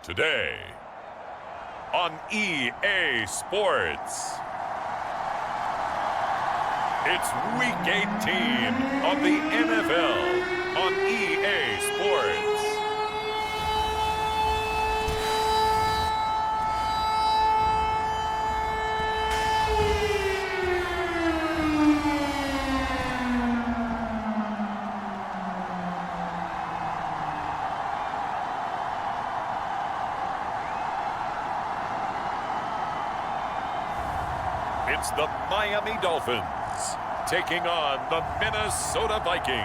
Today on EA Sports, it's Week 18 of the NFL on EA Sports. It's the Miami Dolphins taking on the Minnesota Vikings.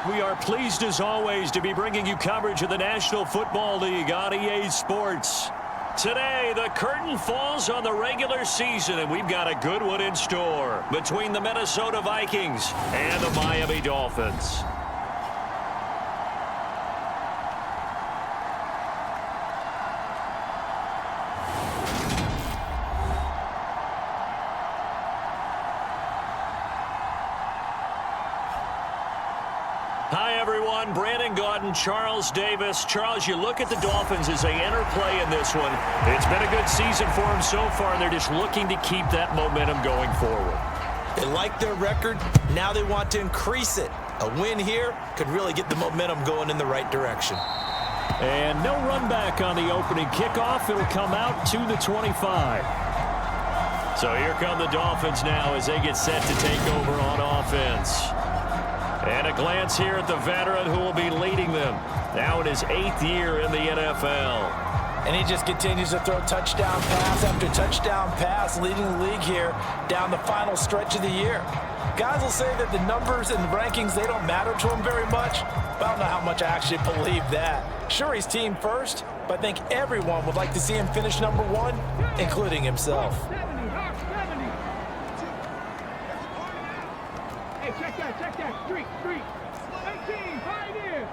We are pleased as always to be bringing you coverage of the National Football League on EA Sports. Today, the curtain falls on the regular season, and we've got a good one in store between the Minnesota Vikings and the Miami Dolphins. Hi, everyone. Brandon Gaudin, Charles Davis. Charles, you look at the Dolphins as they enter play in this one. It's been a good season for them so far, and they're just looking to keep that momentum going forward. They like their record. Now they want to increase it. A win here could really get the momentum going in the right direction. And no run back on the opening kickoff. It'll come out to the 25. So here come the Dolphins now as they get set to take over on offense. And a glance here at the veteran who will be leading them now in his 8th year in the NFL. And he just continues to throw touchdown pass after touchdown pass, leading the league here down the final stretch of the year. Guys will say that the numbers and the rankings, they don't matter to him very much, but I don't know how much I actually believe that. Sure, he's team first, but I think everyone would like to see him finish number one, including himself. Check that, street, 18, right here.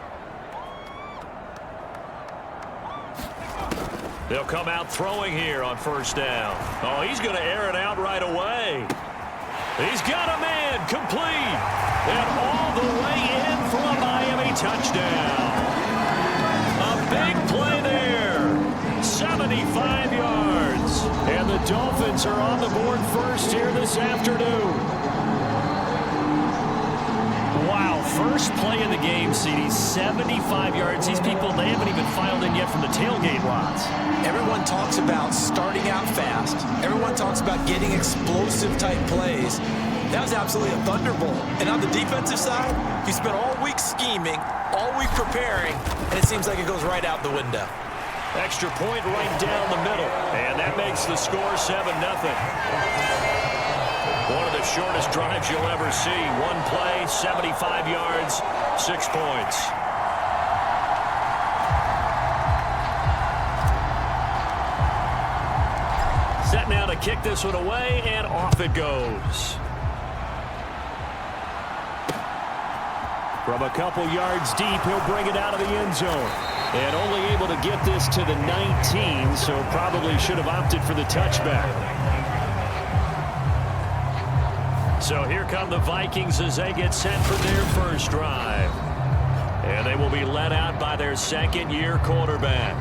They'll come out throwing here on first down. Oh, he's going to air it out right away. He's got a man, complete, and all the way in for a Miami touchdown. A big play there, 75 yards, and the Dolphins are on the board first here this afternoon. Wow, first play in the game, CD, 75 yards. These people, they haven't even filed in yet from the tailgate lots. Everyone talks about starting out fast. Everyone talks about getting explosive-type plays. That was absolutely a thunderbolt. And on the defensive side, you spent all week scheming, all week preparing, and it seems like it goes right out the window. Extra point right down the middle, and that makes the score 7-0. One of the shortest drives you'll ever see. One play, 75 yards, 6 points. Set now to kick this one away, and off it goes. From a couple yards deep, he'll bring it out of the end zone. And only able to get this to the 19, so probably should have opted for the touchback. So here come the Vikings as they get set for their first drive. And they will be led out by their second-year quarterback.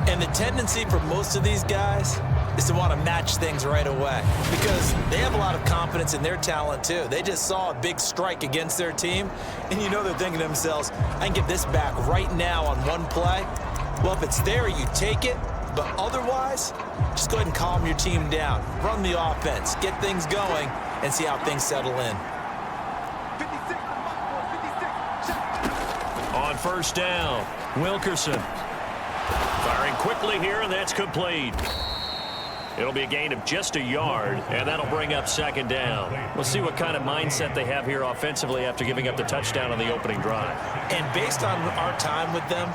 And the tendency for most of these guys is to want to match things right away because they have a lot of confidence in their talent too. They just saw a big strike against their team, and you know they're thinking to themselves, I can get this back right now on one play. Well, if it's there, you take it. But otherwise, just go ahead and calm your team down. Run the offense, get things going, and see how things settle in. On first down, Wilkerson. Firing quickly here, and that's complete. It'll be a gain of just a yard, and that'll bring up second down. We'll see what kind of mindset they have here offensively after giving up the touchdown on the opening drive. And based on our time with them,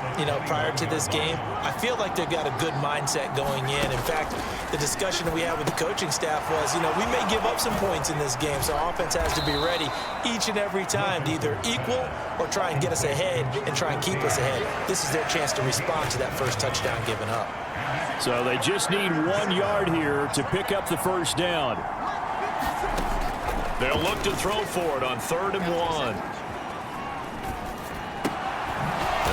prior to this game, I feel like they've got a good mindset going in. In fact, the discussion that we had with the coaching staff was, we may give up some points in this game, so offense has to be ready each and every time to either equal or try and get us ahead and try and keep us ahead. This is their chance to respond to that first touchdown given up. So they just need 1 yard here to pick up the first down. They'll look to throw for it on 3rd and 1.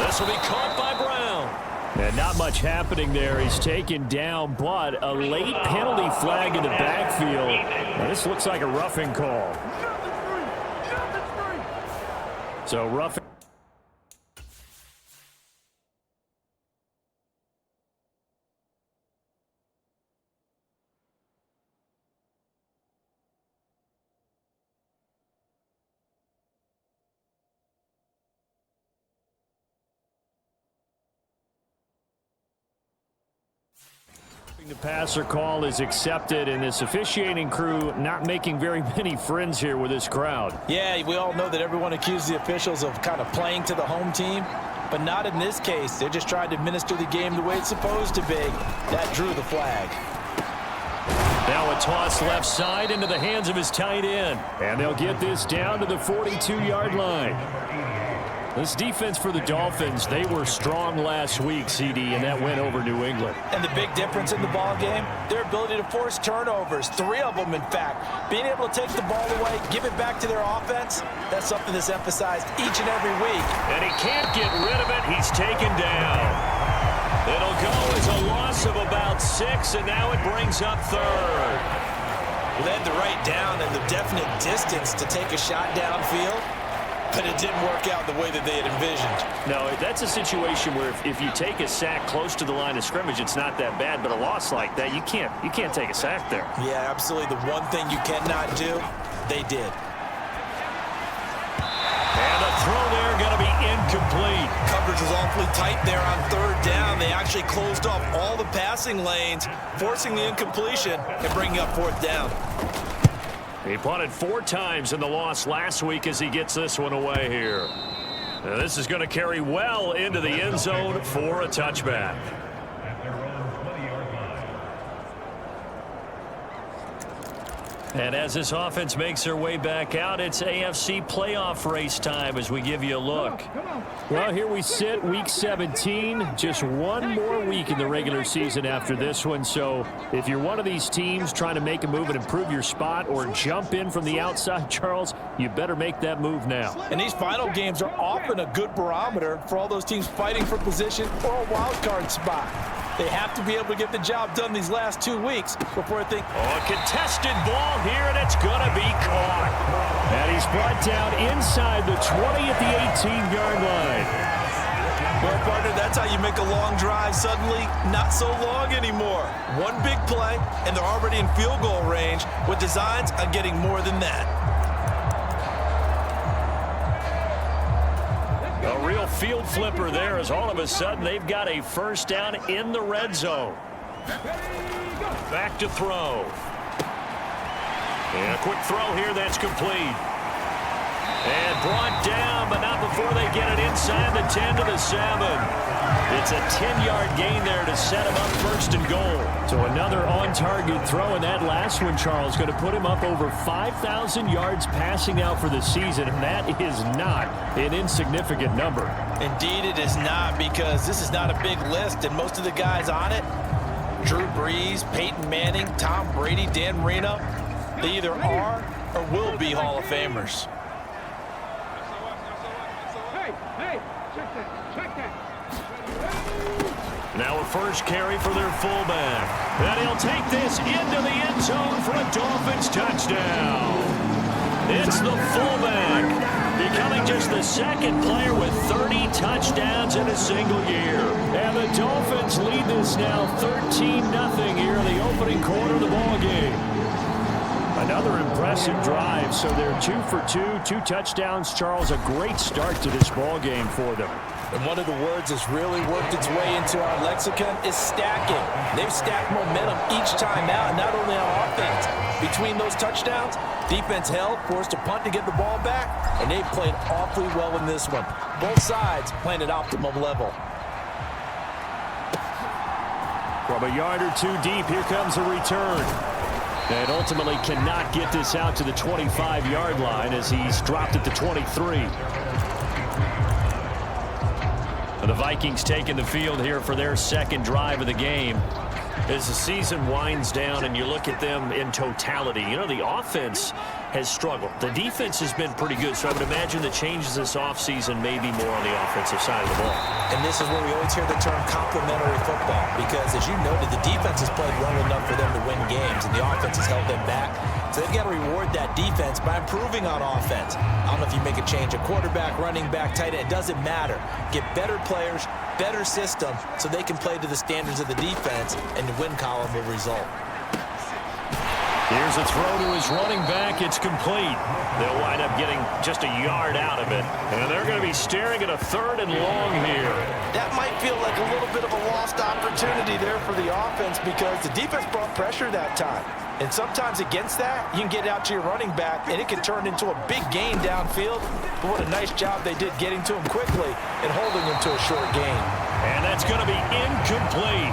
This will be caught by Brown. And not much happening there. He's taken down, but a late penalty flag in the backfield. Now, this looks like a roughing call. So roughing. The passer call is accepted, and this officiating crew not making very many friends here with this crowd. Yeah, we all know that everyone accuses the officials of kind of playing to the home team, but not in this case. They're just trying to administer the game the way it's supposed to be. That drew the flag. Now a toss left side into the hands of his tight end, and they'll get this down to the 42-yard line. This defense for the Dolphins, they were strong last week, CD, and that went over New England. And the big difference in the ball game, their ability to force turnovers, 3 of them, in fact. Being able to take the ball away, give it back to their offense, that's something that's emphasized each and every week. And he can't get rid of it. He's taken down. It'll go as a loss of about 6, and now it brings up 3rd. They had the right down and the definite distance to take a shot downfield, but it didn't work out the way that they had envisioned. No, that's a situation where if you take a sack close to the line of scrimmage, it's not that bad, but a loss like that, you can't take a sack there. Yeah, absolutely. The one thing you cannot do, they did. And a throw there going to be incomplete. Coverage was awfully tight there on 3rd down. They actually closed off all the passing lanes, forcing the incompletion and bringing up 4th down. He punted 4 times in the loss last week as he gets this one away here. Now this is going to carry well into the end zone for a touchback. And as this offense makes their way back out, it's AFC playoff race time as we give you a look. Well, here we sit, week 17. Just one more week in the regular season after this one. So if you're one of these teams trying to make a move and improve your spot or jump in from the outside, Charles, you better make that move now. And these final games are often a good barometer for all those teams fighting for position or a wild card spot. They have to be able to get the job done these last 2 weeks before I think, a contested ball here, and it's going to be caught. And he's brought down inside the 20 at the 18-yard line. well, partner, that's how you make a long drive suddenly not so long anymore. One big play, and they're already in field goal range with designs on getting more than that. A real field flipper there as all of a sudden they've got a 1st down in the red zone. Back to throw. And a quick throw here that's complete. And brought down, but not before they get it inside the 10 to the 7. It's a 10-yard gain there to set him up 1st and goal. So another on-target throw, and that last one, Charles, going to put him up over 5,000 yards passing out for the season, and that is not an insignificant number. Indeed it is not, because this is not a big list, and most of the guys on it, Drew Brees, Peyton Manning, Tom Brady, Dan Marino, they either are or will be Hall of Famers. Hey, check that. Now a first carry for their fullback. And he'll take this into the end zone for a Dolphins touchdown. It's the fullback, becoming just the 2nd player with 30 touchdowns in a single year. And the Dolphins lead this now 13-0 here in the opening quarter of the ballgame. Another impressive drive, so they're 2 for 2, 2 touchdowns. Charles, a great start to this ball game for them. And one of the words that's really worked its way into our lexicon is stacking. They've stacked momentum each time out, and not only on offense. Between those touchdowns, defense held, forced a punt to get the ball back, and they played awfully well in this one. Both sides playing at optimum level. From a yard or 2 deep, here comes a return. And ultimately cannot get this out to the 25-yard line as he's dropped at the 23. The Vikings taking the field here for their 2nd drive of the game. As the season winds down and you look at them in totality, you know, the offense has struggled. The defense has been pretty good, so I would imagine the changes this offseason may be more on the offensive side of the ball. And this is where we always hear the term complementary football, because as you noted, the defense has played well enough for them to win games, and the offense has held them back. So they've got to reward that defense by improving on offense. I don't know if you make a change, a quarterback, running back, tight end, it doesn't matter. Get better players, better system, so they can play to the standards of the defense, and the win column will result. Here's a throw to his running back. It's complete. They'll wind up getting just a yard out of it. And they're going to be staring at a 3rd and long here. That might feel like a little bit of a lost opportunity there for the offense, because the defense brought pressure that time. And sometimes against that, you can get out to your running back, and it can turn into a big gain downfield. But what a nice job they did getting to him quickly and holding him to a short gain. And that's going to be incomplete.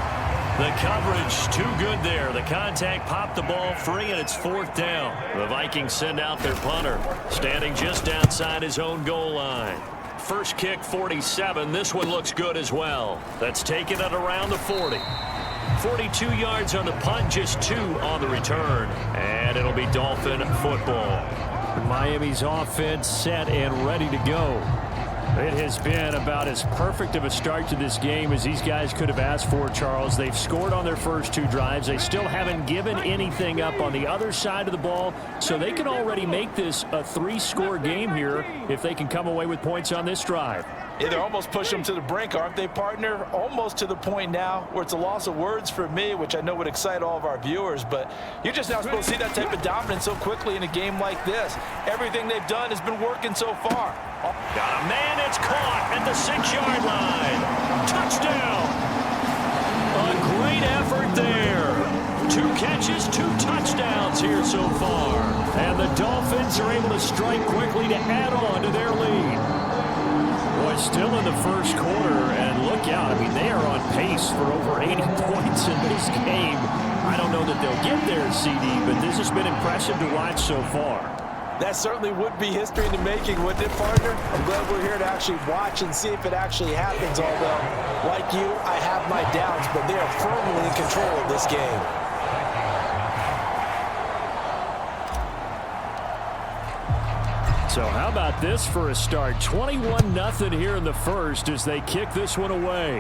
The coverage too good there. The contact popped the ball free, and it's 4th down. The Vikings send out their punter, standing just outside his own goal line. First kick, 47. This one looks good as well. That's taken at around the 40. 42 yards on the punt, just 2 on the return. And it'll be Dolphin football. Miami's offense set and ready to go. It has been about as perfect of a start to this game as these guys could have asked for, Charles. They've scored on their first 2 drives. They still haven't given anything up on the other side of the ball, so they can already make this a 3-score game here if they can come away with points on this drive. Yeah, they're almost pushing them to the brink, aren't they, partner? Almost to the point now where it's a loss of words for me, which I know would excite all of our viewers, but you're just not supposed to see that type of dominance so quickly in a game like this. Everything they've done has been working so far. Got a man, it's caught at the 6-yard line. Touchdown! A great effort there. 2 catches, 2 touchdowns here so far. And the Dolphins are able to strike quickly to add on to their lead. Boy, still in the first quarter, and look out. I mean, they are on pace for over 80 points in this game. I don't know that they'll get there, CD, but this has been impressive to watch so far. That certainly would be history in the making, wouldn't it, partner? I'm glad we're here to actually watch and see if it actually happens, although, like you, I have my doubts, but they are firmly in control of this game. So how about this for a start? 21-0 here in the first as they kick this one away.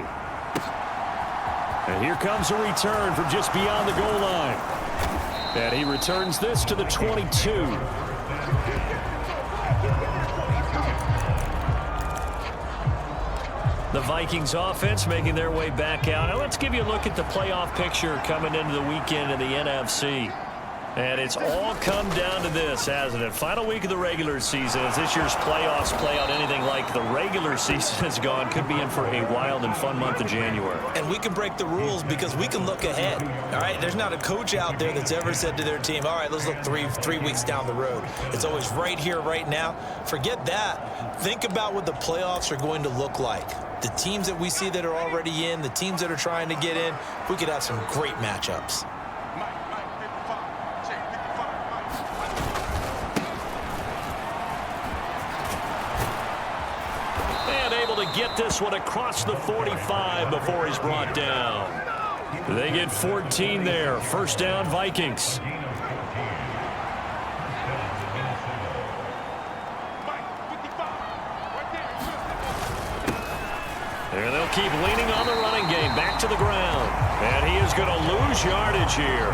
And here comes a return from just beyond the goal line. And he returns this to the 22. The Vikings offense making their way back out. Now let's give you a look at the playoff picture coming into the weekend in the NFC. And it's all come down to this, hasn't it? Final week of the regular season. As this year's playoffs play out anything like the regular season has gone, could be in for a wild and fun month of January. And we can break the rules because we can look ahead. All right, there's not a coach out there that's ever said to their team, all right, let's look three weeks down the road. It's always right here, right now. Forget that. Think about what the playoffs are going to look like. The teams that we see that are already in, the teams that are trying to get in, we could have some great matchups. To get this one across the 45 before he's brought down. They get 14 there. First down, Vikings. There they'll keep leaning on the running game. Back to the ground. And he is going to lose yardage here.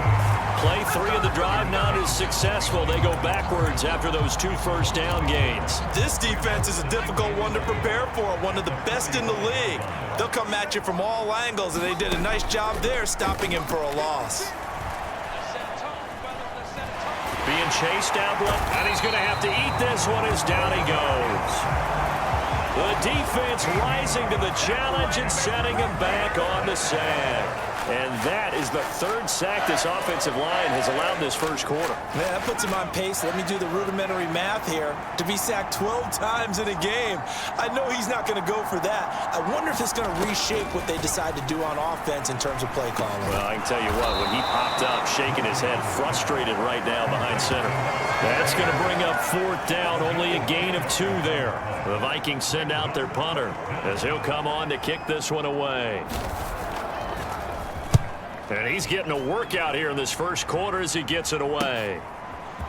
Play 3 of the drive not as successful. They go backwards after those 2 first-down gains. This defense is a difficult one to prepare for, one of the best in the league. They'll come at you from all angles, and they did a nice job there stopping him for a loss. Being chased out, and he's going to have to eat this one as down he goes. The defense rising to the challenge and setting him back on the sack. And that is the 3rd sack this offensive line has allowed this first quarter. Man, that puts him on pace. Let me do the rudimentary math here. To be sacked 12 times in a game, I know he's not going to go for that. I wonder if it's going to reshape what they decide to do on offense in terms of play calling. Well, I can tell you what, when he popped up, shaking his head, frustrated right now behind center. That's going to bring up 4th down, only a gain of 2 there. The Vikings send out their punter as he'll come on to kick this one away. And he's getting a workout here in this first quarter as he gets it away.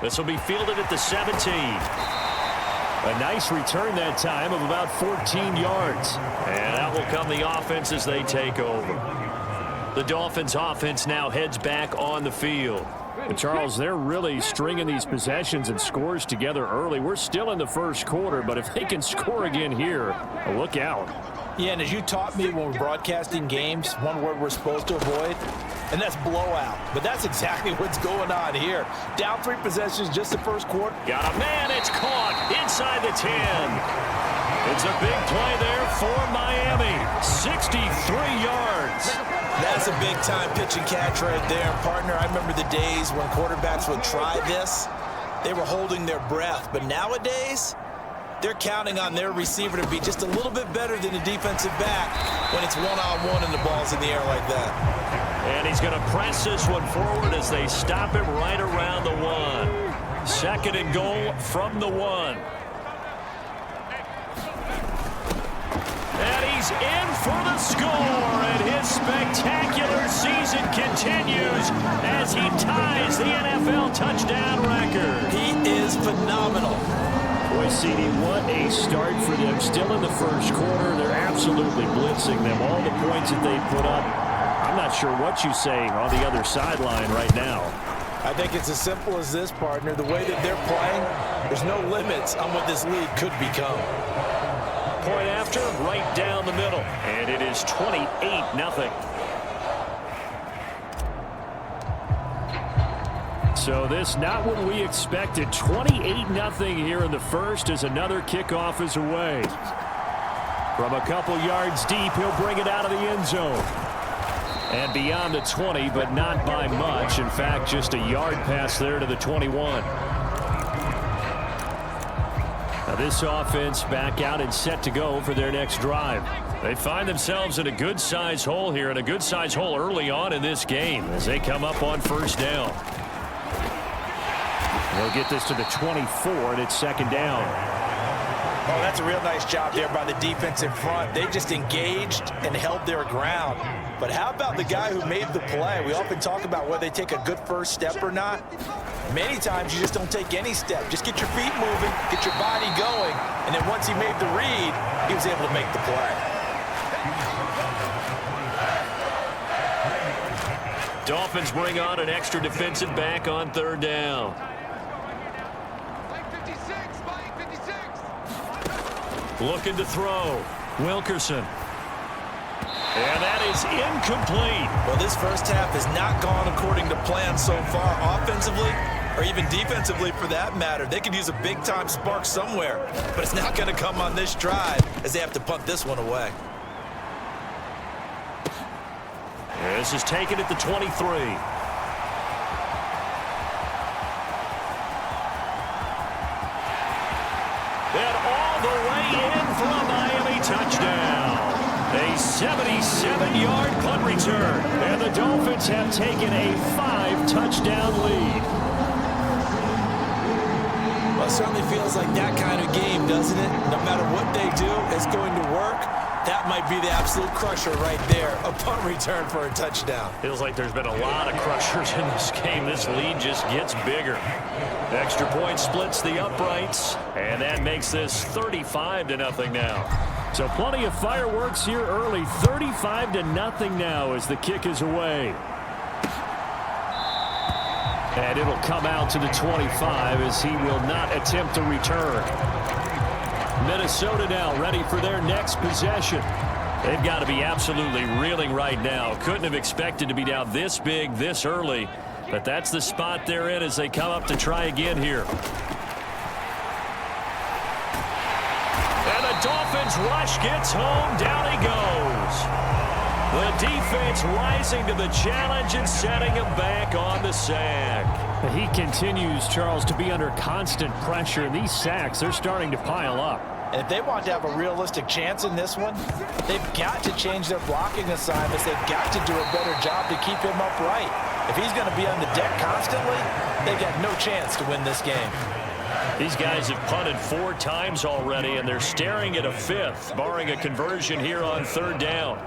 This will be fielded at the 17. A nice return that time of about 14 yards. And out will come the offense as they take over. The Dolphins offense now heads back on the field. And Charles, they're really stringing these possessions and scores together early. We're still in the first quarter, but if they can score again here, look out. Yeah, and as you taught me when we're broadcasting games, one word we're supposed to avoid, and that's blowout. But that's exactly what's going on here. Down 3 possessions just the first quarter. Got a man, it's caught inside the 10. It's a big play there for Miami. 63 yards. That's a big-time pitch and catch right there, partner. I remember the days when quarterbacks would try this. They were holding their breath. But nowadays, they're counting on their receiver to be just a little bit better than a defensive back when it's one-on-one and the ball's in the air like that. And he's going to press this one forward as they stop him right around the 1. Second and goal from the 1. And he's in for the score, and his spectacular season continues as he ties the NFL touchdown record. He is phenomenal. Boy, CD, what a start for them. Still in the first quarter, they're absolutely blitzing them. All the points that they put up, I'm not sure what you're saying on the other sideline right now. I think it's as simple as this, partner. The way that they're playing, there's no limits on what this league could become. Point after, right down the middle. And it is 28-0. So this not what we expected. 28-0 here in the first as another kickoff is away. From a couple yards deep, he'll bring it out of the end zone. And beyond the 20, but not by much. In fact, just a yard pass there to the 21. Now this offense back out and set to go for their next drive. They find themselves in a good-sized hole here, and a good-sized hole early on in this game as they come up on first down. They'll get this to the 24, and it's second down. Oh, that's a real nice job there by the defense in front. They just engaged and held their ground. But how about the guy who made the play? We often talk about whether they take a good first step or not. Many times you just don't take any step. Just get your feet moving, get your body going, and then once he made the read, he was able to make the play. Dolphins bring on an extra defensive back on third down. Looking to throw. Wilkerson. And that is incomplete. Well, this first half has not gone according to plan so far offensively or even defensively for that matter. They could use a big-time spark somewhere, but it's not going to come on this drive as they have to punt this one away. This is taken at the 23. And all the way in for a Miami touchdown. A 77-yard punt return. And the Dolphins have taken a 5-touchdown lead. Well, it certainly feels like that kind of game, doesn't it? No matter what they do, it's going to work. That might be the absolute crusher right there. A punt return for a touchdown. Feels like there's been a lot of crushers in this game. This lead just gets bigger. Extra point splits the uprights, and that makes this 35-0 now. So plenty of fireworks here early. 35-0 now as the kick is away. And it'll come out to the 25 as he will not attempt to return. Minnesota now ready for their next possession. They've got to be absolutely reeling right now. Couldn't have expected to be down this big this early, but that's the spot they're in as they come up to try again here. And the Dolphins rush gets home. Down he goes. The defense rising to the challenge and setting him back on the sack. He continues, Charles, to be under constant pressure. These sacks, they're starting to pile up. And if they want to have a realistic chance in this one, they've got to change their blocking assignments. They've got to do a better job to keep him upright. If he's going to be on the deck constantly, they've got no chance to win this game. These guys have punted 4 times already, and they're staring at a 5th, barring a conversion here on third down.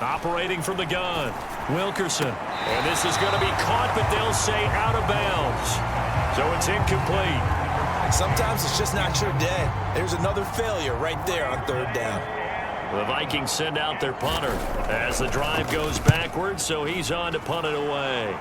Operating from the gun, Wilkerson. And this is going to be caught, but they'll say out of bounds. So it's incomplete. Sometimes it's just not your day. There's another failure right there on third down. The Vikings send out their punter as the drive goes backwards, so he's on to punt it away.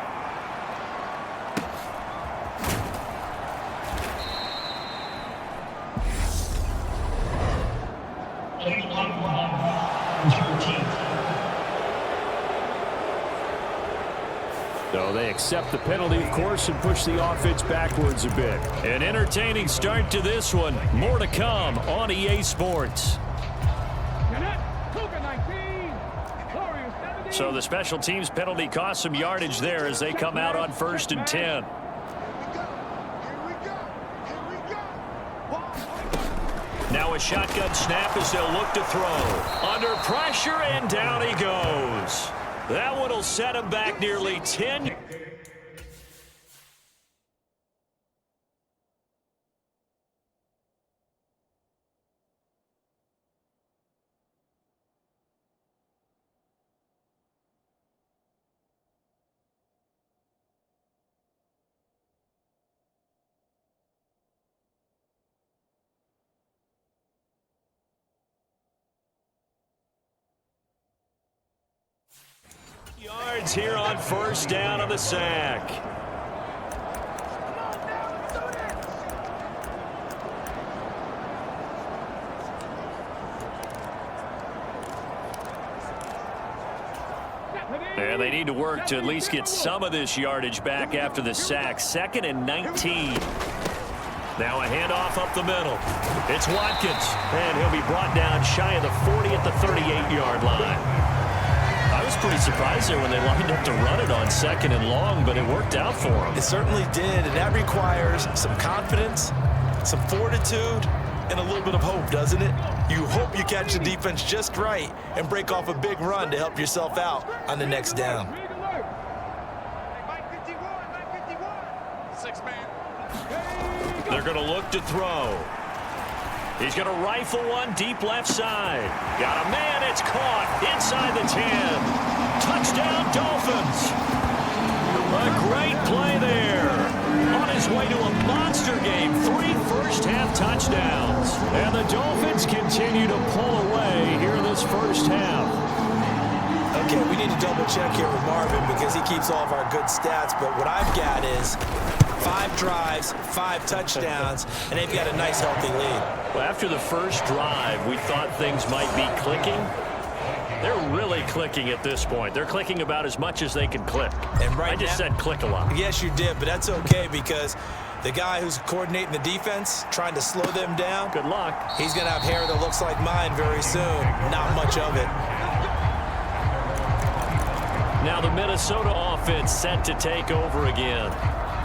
So they accept the penalty, of course, and push the offense backwards a bit. An entertaining start to this one. More to come on EA Sports. So the special teams penalty cost some yardage there as they come out on 1st and 10. Now a shotgun snap as they'll look to throw. Under pressure, and down he goes. That one will set him back nearly 10. Yards here on 1st down of the sack. And they need to work to at least get some of this yardage back after the sack. 2nd and 19. Now a handoff up the middle. It's Watkins, and he'll be brought down shy of the 40 at the 38-yard line. I was pretty surprised there when they lined up to run it on 2nd and long, but it worked out for them. It certainly did, and that requires some confidence, some fortitude, and a little bit of hope, doesn't it? You hope you catch the defense just right and break off a big run to help yourself out on the next down. They're going to look to throw. He's going to rifle one deep left side. Got a man. It's caught inside the 10. Touchdown, Dolphins. A great play there. On his way to a monster game. 3 first-half touchdowns. And the Dolphins continue to pull away here in this first half. Okay, we need to double-check here with Marvin because he keeps all of our good stats. But what I've got is 5 drives, 5 touchdowns, and they've got a nice, healthy lead. Well, after the first drive, we thought things might be clicking. They're really clicking at this point. They're clicking about as much as they can click. And right I just now, said click a lot. Yes, you did, but that's okay because the guy who's coordinating the defense, trying to slow them down, good luck. He's going to have hair that looks like mine very soon. Not much of it. Now the Minnesota offense set to take over again.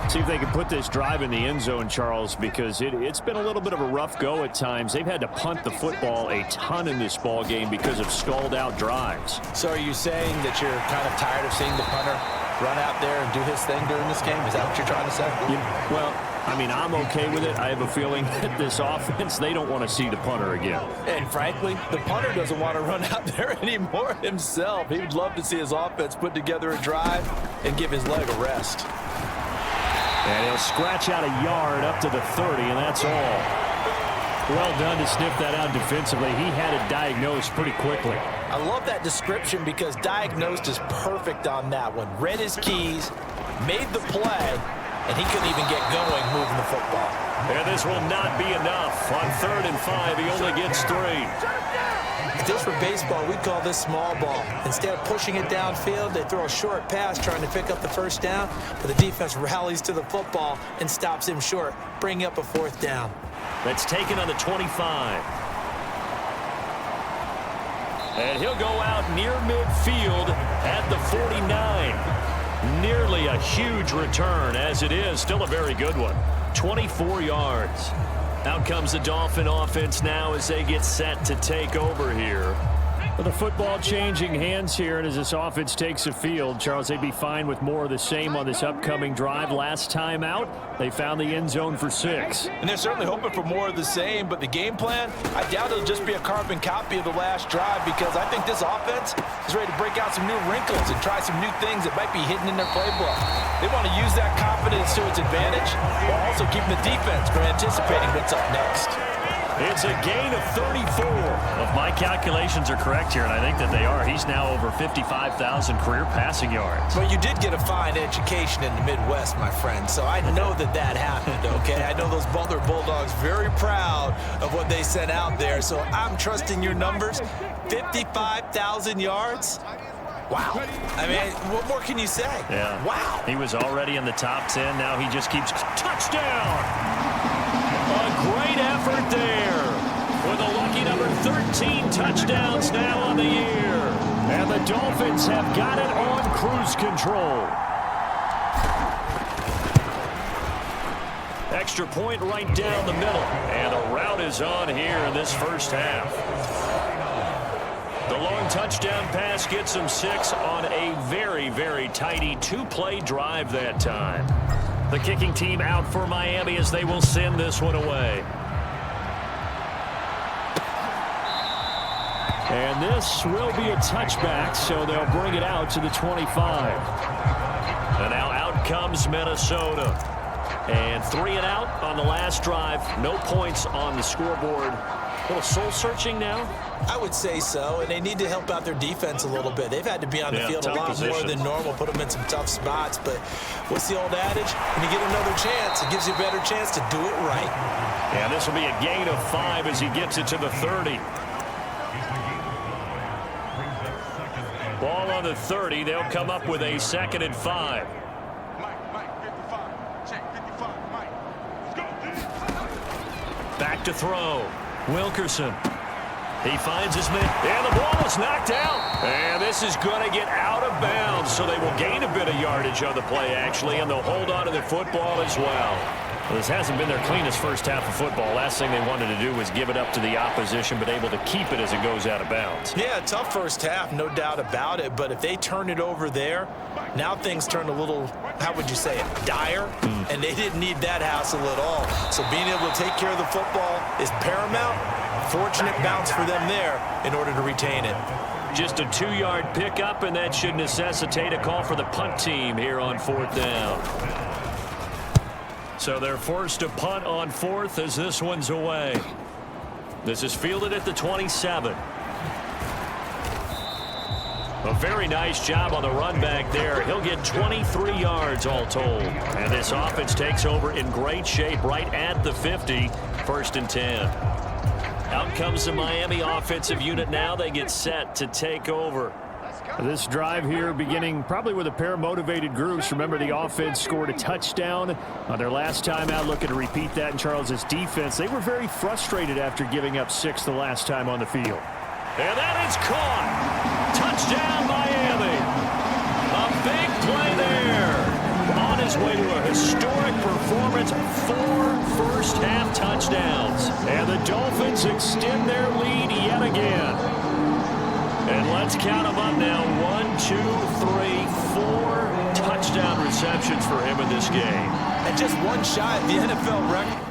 See if they can put this drive in the end zone, Charles, because it's been a little bit of a rough go at times. They've had to punt the football a ton in this ball game because of stalled-out drives. So are you saying that you're kind of tired of seeing the punter run out there and do his thing during this game? Is that what you're trying to say? Well, I mean, I'm okay with it. I have a feeling that this offense, they don't want to see the punter again. And frankly, the punter doesn't want to run out there anymore himself. He would love to see his offense put together a drive and give his leg a rest. And he'll scratch out a yard up to the 30, and that's all. Well done to sniff that out defensively. He had it diagnosed pretty quickly. I love that description because diagnosed is perfect on that one. Read his keys, made the play, and he couldn't even get going moving the football. And this will not be enough. On 3rd and 5, he only gets 3. If this were baseball, we'd call this small ball. Instead of pushing it downfield, they throw a short pass trying to pick up the first down, but the defense rallies to the football and stops him short, bringing up a 4th down. That's taken on the 25. And he'll go out near midfield at the 49. Nearly a huge return as it is. Still a very good one. 24 yards. Out comes the Dolphin offense now as they get set to take over here. With the football changing hands here, and as this offense takes the field, Charles, they'd be fine with more of the same on this upcoming drive. Last time out, they found the end zone for 6. And they're certainly hoping for more of the same, but the game plan, I doubt it'll just be a carbon copy of the last drive, because I think this offense is ready to break out some new wrinkles and try some new things that might be hidden in their playbook. They want to use that confidence to its advantage while also keeping the defense from anticipating what's up next. It's a gain of 34. Well, if my calculations are correct here, and I think that they are, he's now over 55,000 career passing yards. But you did get a fine education in the Midwest, my friend, so I know that happened, okay? I know those Butler Bulldogs very proud of what they sent out there, so I'm trusting your numbers. 55,000 yards? Wow. I mean, what more can you say? Yeah. Wow. He was already in the top 10. Now he just keeps touchdown. A great effort there with a lucky number 13 touchdowns now on the year. And the Dolphins have got it on cruise control. Extra point right down the middle. And the route is on here in this first half. The long touchdown pass gets them 6 on a very, very tidy 2-play drive that time. The kicking team out for Miami as they will send this one away. And this will be a touchback, so they'll bring it out to the 25. And now out comes Minnesota. And 3 and out on the last drive. No points on the scoreboard. A little soul-searching now? I would say so, and they need to help out their defense a little bit. They've had to be on the field a lot more than normal, put them in some tough spots. But what's the old adage? When you get another chance, it gives you a better chance to do it right. Yeah, this will be a gain of 5 as he gets it to the 30. Ball on the 30. They'll come up with a 2nd and 5. Back to throw. Wilkerson. He finds his man, and the ball is knocked out. And this is going to get out of bounds, so they will gain a bit of yardage on the play, actually, and they'll hold on to their football as well. Well, this hasn't been their cleanest first half of football. Last thing they wanted to do was give it up to the opposition, but able to keep it as it goes out of bounds. Yeah, tough first half, no doubt about it. But if they turn it over there, now things turn a little, how would you say it, dire? And they didn't need that hassle at all. So being able to take care of the football is paramount. Fortunate bounce for them there in order to retain it. Just a 2-yard pickup, and that should necessitate a call for the punt team here on 4th down. So they're forced to punt on 4th as this one's away. This is fielded at the 27. A very nice job on the run back there. He'll get 23 yards all told. And this offense takes over in great shape right at the 50. 1st and 10. Out comes the Miami offensive unit now. They get set to take over. This drive here beginning probably with a pair of motivated groups. Remember, the offense scored a touchdown on their last time out. Looking to repeat that in Charles's defense. They were very frustrated after giving up 6 the last time on the field. And that is caught. Touchdown, Miami. A big play there. On his way to a historic performance. 4 first-half touchdowns. And the Dolphins extend their lead yet again. And let's count them up now. 1, 2, 3, 4 touchdown receptions for him in this game. And just one shy of the NFL record.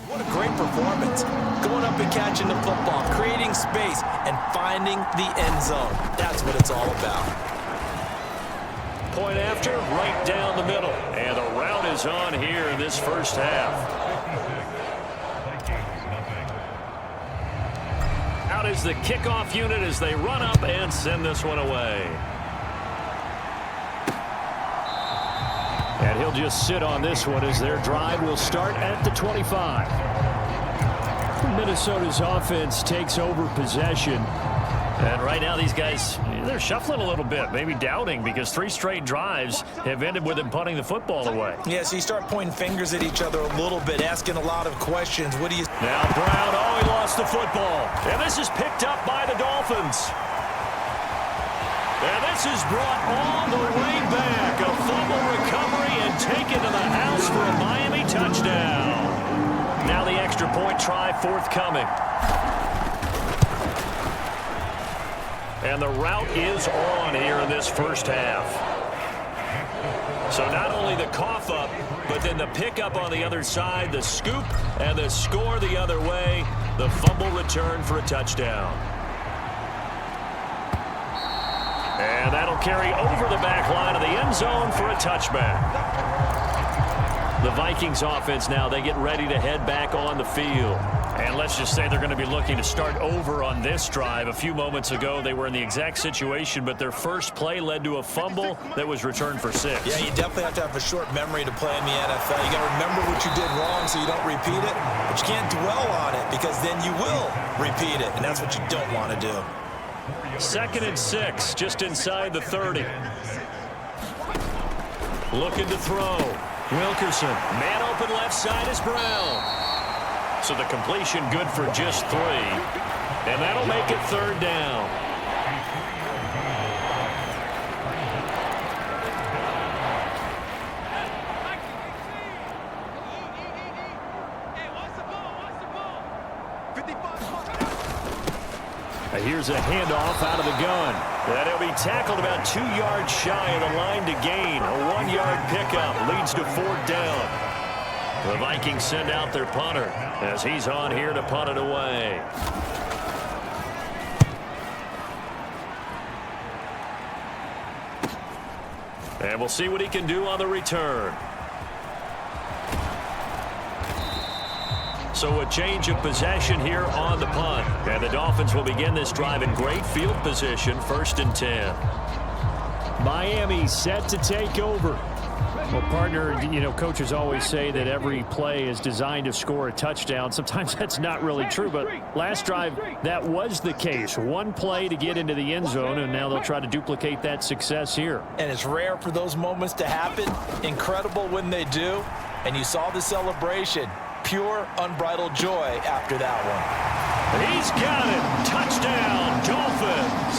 What a great performance. Going up and catching the football, creating space, and finding the end zone. That's what it's all about. Point after, right down the middle. And the route is on here in this first half. Out is the kickoff unit as they run up and send this one away. And he'll just sit on this one as their drive will start at the 25. Minnesota's offense takes over possession. And right now these guys, they're shuffling a little bit, maybe doubting, because 3 straight drives have ended with them punting the football away. Yeah, so you start pointing fingers at each other a little bit, asking a lot of questions. What do you... Now Brown, oh, he lost the football. And this is picked up by the Dolphins. And this is brought all the way back. A fumble recovery, and taken to the house for a Miami touchdown. Now the extra point try forthcoming. And the route is on here in this first half. So not only the cough up, but then the pickup on the other side, the scoop, and the score the other way, the fumble return for a touchdown. And that'll carry over the back line of the end zone for a touchback. The Vikings offense now, they get ready to head back on the field. And let's just say they're going to be looking to start over on this drive. A few moments ago, they were in the exact situation, but their first play led to a fumble that was returned for 6. Yeah, you definitely have to have a short memory to play in the NFL. You got to remember what you did wrong so you don't repeat it, but you can't dwell on it because then you will repeat it, and that's what you don't want to do. 2nd and 6, just inside the 30. Looking to throw. Wilkerson, man open left side is Brown. So the completion good for just 3. And that'll make it 3rd down. Here's a handoff out of the gun. And he'll be tackled about 2 yards shy of the line to gain. A 1-yard pickup leads to 4th down. The Vikings send out their punter as he's on here to punt it away. And we'll see what he can do on the return. So a change of possession here on the punt. And the Dolphins will begin this drive in great field position, 1st and 10. Miami set to take over. Well, partner, you know, coaches always say that every play is designed to score a touchdown. Sometimes that's not really true, but last drive, that was the case. One play to get into the end zone, and now they'll try to duplicate that success here. And it's rare for those moments to happen. Incredible when they do. And you saw the celebration. Pure, unbridled joy after that one. He's got it. Touchdown, Dolphins.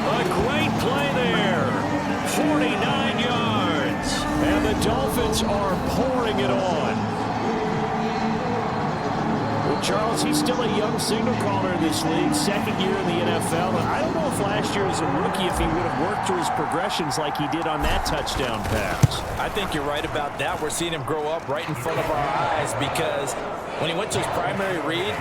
A great play there. 49 yards. And the Dolphins are pouring it on. Well, Charles, he's still a young signal caller in this league, 2nd year in the NFL. And I don't know if last year as a rookie if he would have worked through his progressions like he did on that touchdown pass. I think you're right about that. We're seeing him grow up right in front of our eyes because when he went to his primary read,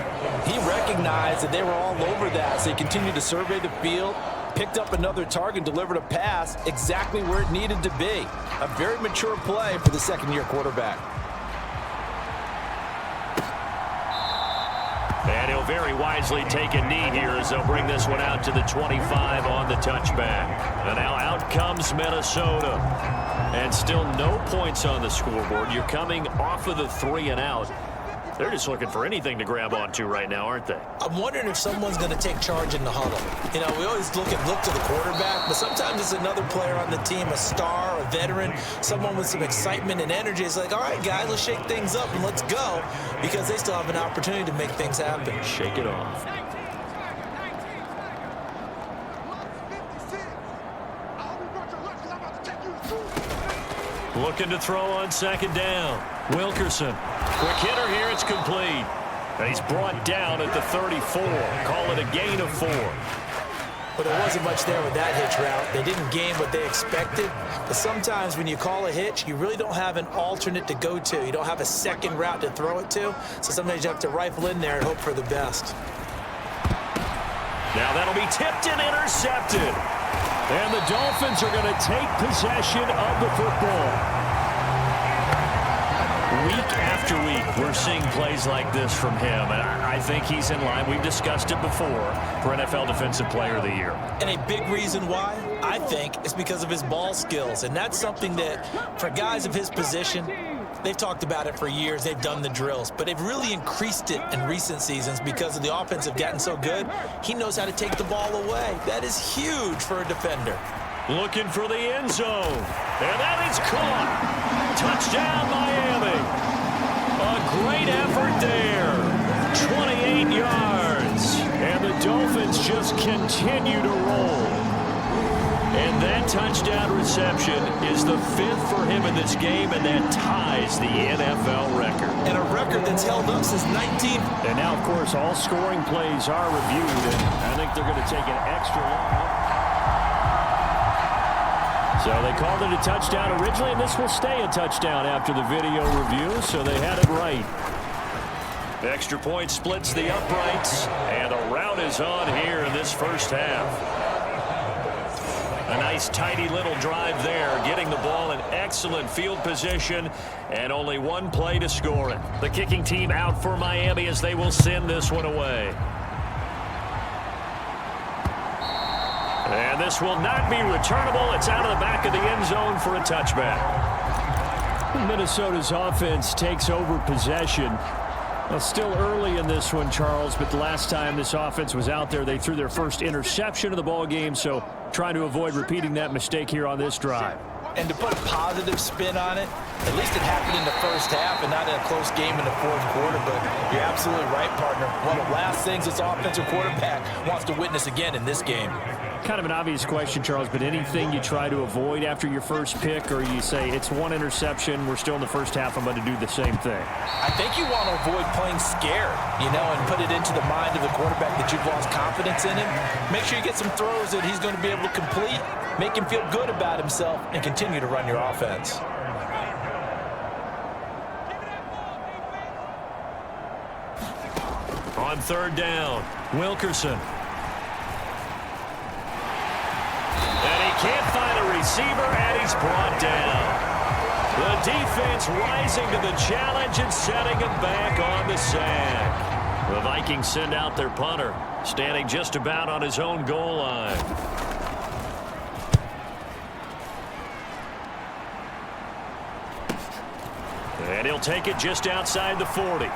he recognized that they were all over that. So he continued to survey the field, picked up another target, delivered a pass exactly where it needed to be. A very mature play for the 2nd-year quarterback. And he'll very wisely take a knee here as they'll bring this one out to the 25 on the touchback. And now out comes Minnesota. And still no points on the scoreboard. You're coming off of the 3 and out. They're just looking for anything to grab onto right now, aren't they? I'm wondering if someone's going to take charge in the huddle. You know, we always look to the quarterback, but sometimes it's another player on the team, a star, a veteran, someone with some excitement and energy. It's like, all right, guys, let's shake things up and let's go, because they still have an opportunity to make things happen. Shake it off. Looking to throw on 2nd down. Wilkerson. Quick hitter here. It's complete. And he's brought down at the 34. Call it a gain of 4. But there wasn't much there with that hitch route. They didn't gain what they expected. But sometimes when you call a hitch, you really don't have an alternate to go to. You don't have a second route to throw it to. So sometimes you have to rifle in there and hope for the best. Now that'll be tipped and intercepted. And the Dolphins are going to take possession of the football. Week after week, we're seeing plays like this from him, and I think he's in line. We've discussed it before for NFL Defensive Player of the Year. And a big reason why, I think, is because of his ball skills. And that's something that, for guys of his position, they've talked about it for years. They've done the drills. But they've really increased it in recent seasons because of the offense have gotten so good. He knows how to take the ball away. That is huge for a defender. Looking for the end zone. And that is caught. Touchdown, Miami. A great effort there. 28 yards. And the Dolphins just continue to roll. And that touchdown reception is the 5th for him in this game, and that ties the NFL record. And a record that's held up since 19. And now, of course, all scoring plays are reviewed, and I think they're going to take an extra long look. So they called it a touchdown originally, and this will stay a touchdown after the video review, so they had it right. The extra point splits the uprights, and the rout is on here in this first half. A nice, tidy little drive there, getting the ball in excellent field position, and only one play to score it. The kicking team out for Miami as they will send this one away. And this will not be returnable. It's out of the back of the end zone for a touchback. Minnesota's offense takes over possession. Well, still early in this one, Charles, but the last time this offense was out there, they threw their first interception of the ball game, so trying to avoid repeating that mistake here on this drive. And to put a positive spin on it, at least it happened in the first half and not in a close game in the fourth quarter, but you're absolutely right, partner. One of the last things this offensive quarterback wants to witness again in this game. Kind of an obvious question, Charles, but anything you try to avoid after your first pick, or you say it's one interception, we're still in the first half, I'm going to do the same thing? I think you want to avoid playing scared, and put it into the mind of the quarterback that you've lost confidence in him. Make sure you get some throws that he's going to be able to complete, make him feel good about himself, and continue to run your offense. On third down, Wilkerson. And he can't find a receiver, and he's brought down. The defense rising to the challenge and setting him back on the sack. The Vikings send out their punter, standing just about on his own goal line. And he'll take it just outside the 40.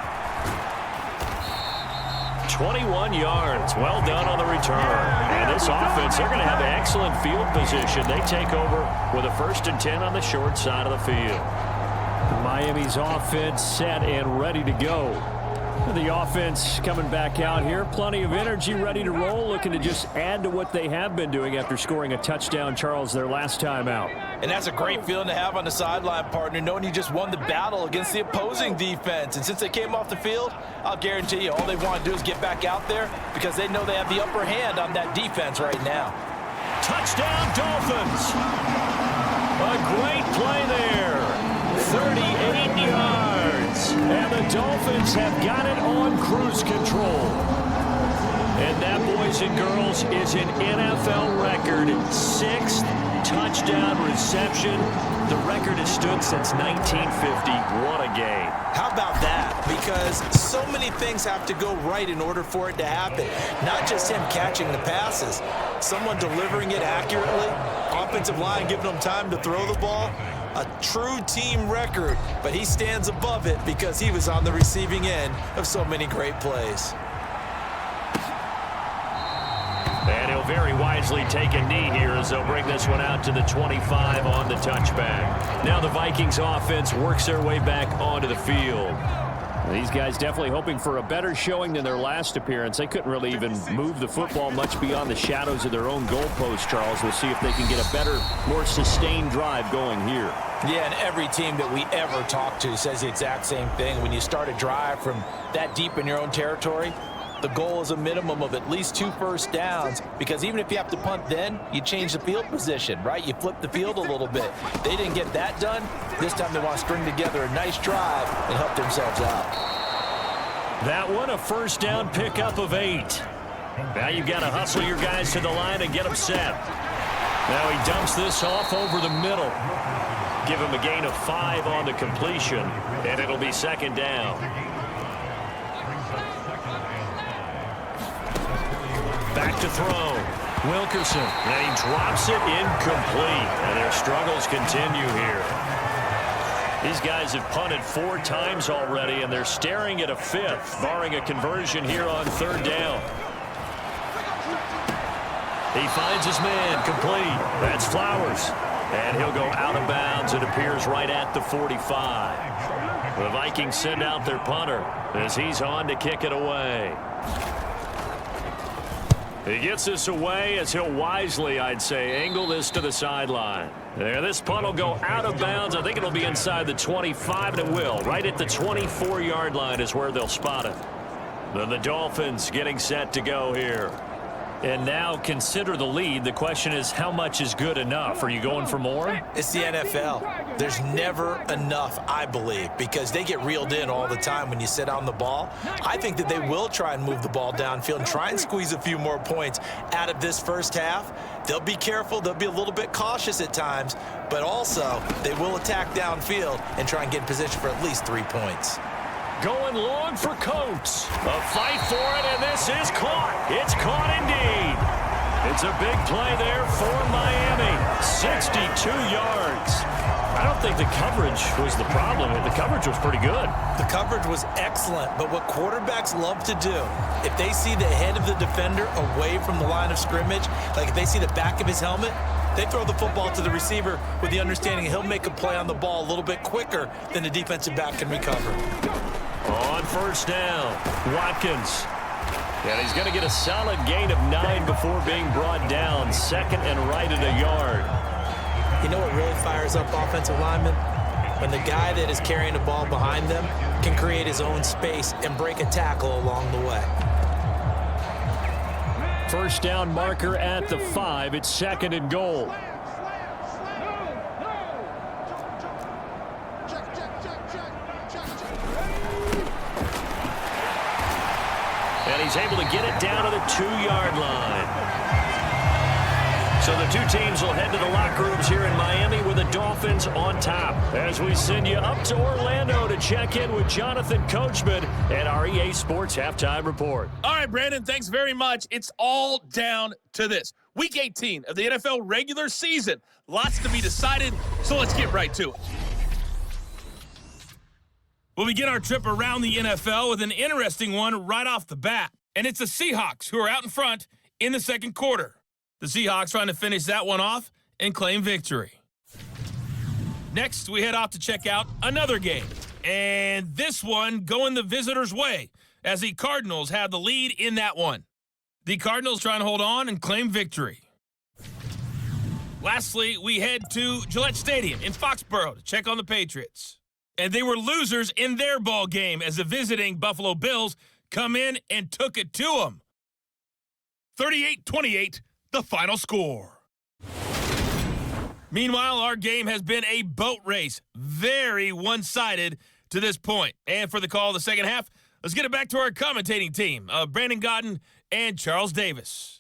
21 yards. Well done on the return. And this offense, they're going to have excellent field position. They take over with a 1st and 10 on the short side of the field. Miami's offense set and ready to go. The offense coming back out here. Plenty of energy, ready to roll, looking to just add to what they have been doing after scoring a touchdown, Charles, their last time out. And that's a great feeling to have on the sideline, partner, knowing you just won the battle against the opposing defense. And since they came off the field, I'll guarantee you all they want to do is get back out there because they know they have the upper hand on that defense right now. Touchdown, Dolphins! A great play there. 38 yards. And the Dolphins have got it on cruise control. And that, boys and girls, is an NFL record 6th touchdown reception. The record has stood since 1950. What a game. How about that? Because so many things have to go right in order for it to happen. Not just him catching the passes. Someone delivering it accurately. Offensive line giving them time to throw the ball. A true team record, but he stands above it because he was on the receiving end of so many great plays. And he'll very wisely take a knee here as they'll bring this one out to the 25 on the touchback. Now the Vikings offense works their way back onto the field. These guys definitely hoping for a better showing than their last appearance. They couldn't really even move the football much beyond the shadows of their own goalpost, Charles. We'll see if they can get a better, more sustained drive going here. Yeah, and every team that we ever talk to says the exact same thing. When you start a drive from that deep in your own territory, the goal is a minimum of at least 2 first downs, because even if you have to punt then, you change the field position, right? You flip the field a little bit. They didn't get that done. This time they want to string together a nice drive and help themselves out. That one, a first down pickup of 8. Now you've got to hustle your guys to the line and get them set. Now he dumps this off over the middle. Give him a gain of 5 on the completion, and it'll be 2nd down. Back to throw. Wilkerson. And he drops it incomplete. And their struggles continue here. These guys have punted 4 times already, and they're staring at a 5th, barring a conversion here on 3rd down. He finds his man complete. That's Flowers. And he'll go out of bounds, it appears, right at the 45. The Vikings send out their punter as he's on to kick it away. He gets this away as he'll wisely, I'd say, angle this to the sideline. There, this punt will go out of bounds. I think it'll be inside the 25, and it will. Right at the 24-yard line is where they'll spot it. Then the Dolphins getting set to go here. And now consider the lead. The question is, how much is good enough? Are you going for more? It's the NFL. There's never enough, I believe, because they get reeled in all the time when you sit on the ball. I think that they will try and move the ball downfield and try and squeeze a few more points out of this first half. They'll be careful. They'll be a little bit cautious at times, but also they will attack downfield and try and get in position for at least 3 points. Going long for Coates. A fight for it, and this is caught. It's caught indeed. It's a big play there for Miami. 62 yards. I don't think the coverage was the problem. The coverage was pretty good. The coverage was excellent, but what quarterbacks love to do, if they see the head of the defender away from the line of scrimmage, like if they see the back of his helmet, they throw the football to the receiver with the understanding he'll make a play on the ball a little bit quicker than the defensive back can recover. On first down, Watkins. And he's going to get a solid gain of 9 before being brought down. Second and right at a yard. You know what really fires up offensive linemen? When the guy that is carrying the ball behind them can create his own space and break a tackle along the way. First down marker at the 5. It's second and goal. And he's able to get it down to the 2-yard line. So the two teams will head to the locker rooms here in Miami with the Dolphins on top. As we send you up to Orlando to check in with Jonathan Coachman and our EA Sports Halftime Report. All right, Brandon, thanks very much. It's all down to this. Week 18 of the NFL regular season. Lots to be decided, so let's get right to it. We'll begin our trip around the NFL with an interesting one right off the bat. And it's the Seahawks who are out in front in the second quarter. The Seahawks trying to finish that one off and claim victory. Next, we head off to check out another game. And this one going the visitors' way as the Cardinals have the lead in that one. The Cardinals trying to hold on and claim victory. Lastly, we head to Gillette Stadium in Foxborough to check on the Patriots. And they were losers in their ball game as the visiting Buffalo Bills come in and took it to them. 38-28, the final score. Meanwhile, our game has been a boat race. Very one-sided to this point. And for the call of the second half, let's get it back to our commentating team of Brandon Godden and Charles Davis.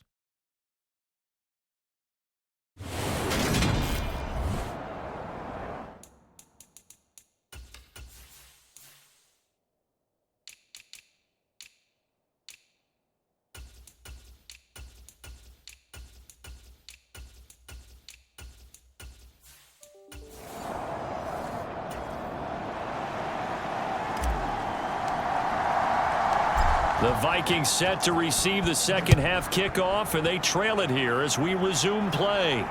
The Vikings set to receive the second half kickoff, and they trail it here as we resume play.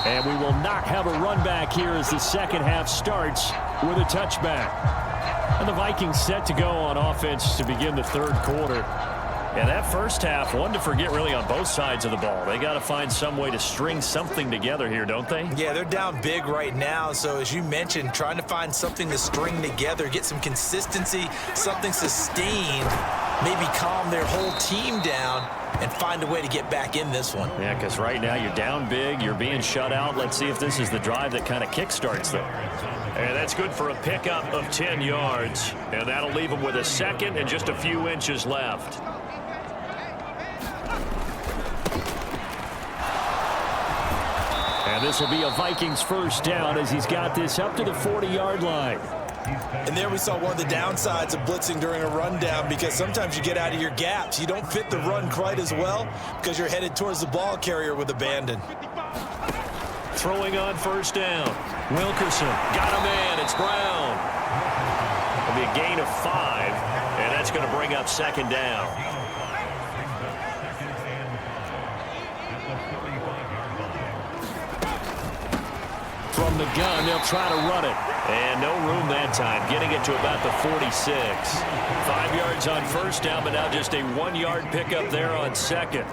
And we will not have a run back here as the second half starts with a touchback. And the Vikings set to go on offense to begin the third quarter. And that first half, one to forget really on both sides of the ball. They got to find some way to string something together here, don't they? Yeah, they're down big right now. So as you mentioned, trying to find something to string together, get some consistency, something sustained, maybe calm their whole team down and find a way to get back in this one. Yeah, because right now you're down big, you're being shut out. Let's see if this is the drive that kind of kickstarts them. And that's good for a pickup of 10 yards. And that'll leave them with a second and just a few inches left. And this will be a Vikings first down as he's got this up to the 40-yard line. And there we saw one of the downsides of blitzing during a rundown, because sometimes you get out of your gaps. You don't fit the run quite as well because you're headed towards the ball carrier with abandon. Throwing on first down. Wilkerson got a man. It's Brown. It'll be a gain of 5, and that's going to bring up second down. From the gun, they'll try to run it. And no room that time, getting it to about the 46. 5 yards on first down, but now just a 1-yard pickup there on second.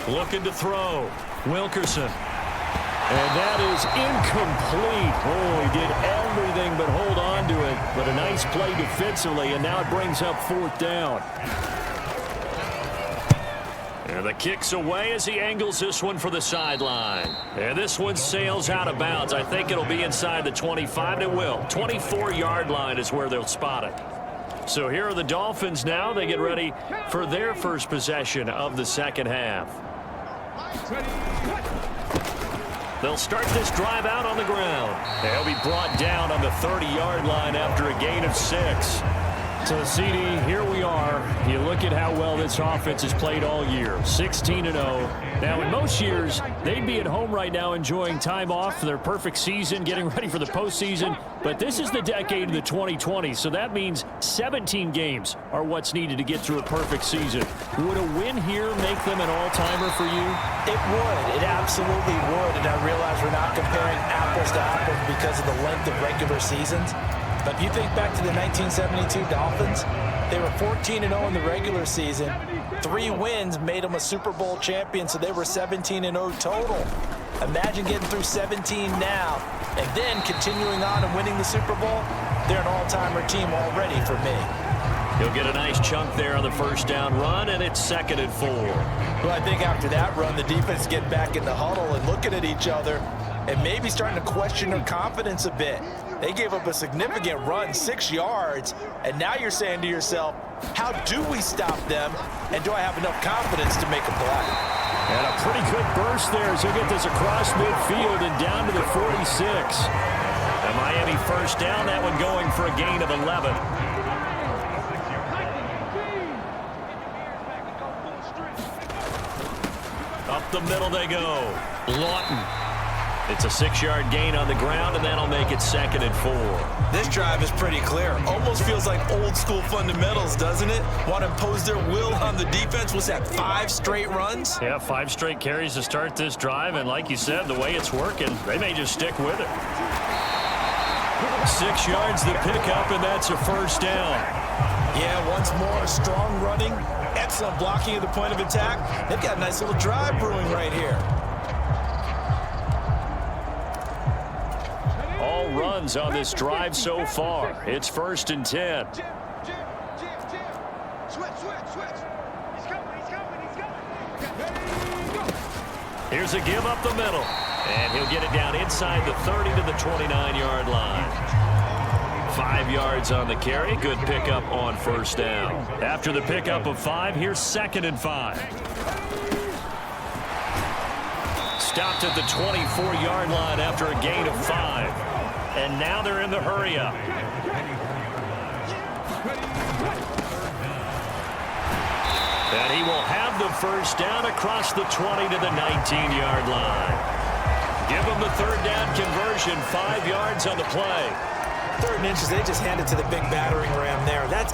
Looking to throw. Wilkerson. And that is incomplete. Oh, he did everything but hold on to it. But a nice play defensively, and now it brings up 4th down. And the kick's away as he angles this one for the sideline. And this one sails out of bounds. I think it'll be inside the 25. It will. 24-yard line is where they'll spot it. So here are the Dolphins now. They get ready for their first possession of the second half. They'll start this drive out on the ground. They'll be brought down on the 30-yard line after a gain of 6. So, CD, here we are. You look at how well this offense has played all year, 16-0. Now, in most years, they'd be at home right now enjoying time off for their perfect season, getting ready for the postseason. But this is the decade of the 2020s, so that means 17 games are what's needed to get through a perfect season. Would a win here make them an all-timer for you? It would. It absolutely would. And I realize we're not comparing apples to apples because of the length of regular seasons. But if you think back to the 1972 Dolphins, they were 14-0 in the regular season. 3 wins made them a Super Bowl champion, so they were 17-0 total. Imagine getting through 17 now and then continuing on and winning the Super Bowl. They're an all-timer team already for me. He'll get a nice chunk there on the first down run, and it's 2nd and 4. Well, I think after that run, the defense get back in the huddle and looking at each other and maybe starting to question their confidence a bit. They gave up a significant run, 6 yards, and now you're saying to yourself, how do we stop them, and do I have enough confidence to make a play? And a pretty good burst there as he'll get this across midfield and down to the 46. A Miami first down, that one going for a gain of 11. Up the middle they go. Lawton. It's a 6-yard gain on the ground, and that'll make it 2nd and 4. This drive is pretty clear. Almost feels like old school fundamentals, doesn't it? Want to impose their will on the defense. Was that 5 straight runs? Yeah, 5 straight carries to start this drive, and like you said, the way it's working, they may just stick with it. 6 yards to pick up, and that's a first down. Yeah, once more, strong running, excellent blocking at the point of attack. They've got a nice little drive brewing right here. All runs on this drive so far. It's 1st and 10. Here's a give up the middle. And he'll get it down inside the 30 to the 29-yard line. 5 yards on the carry. Good pickup on first down. After the pickup of 5, here's 2nd and 5. Stopped at the 24-yard line after a gain of 5. And now they're in the hurry-up. And he will have the first down across the 20 to the 19-yard line. Give him the 3rd down conversion, 5 yards on the play. 3rd and inches, they just hand it to the big battering ram there. That's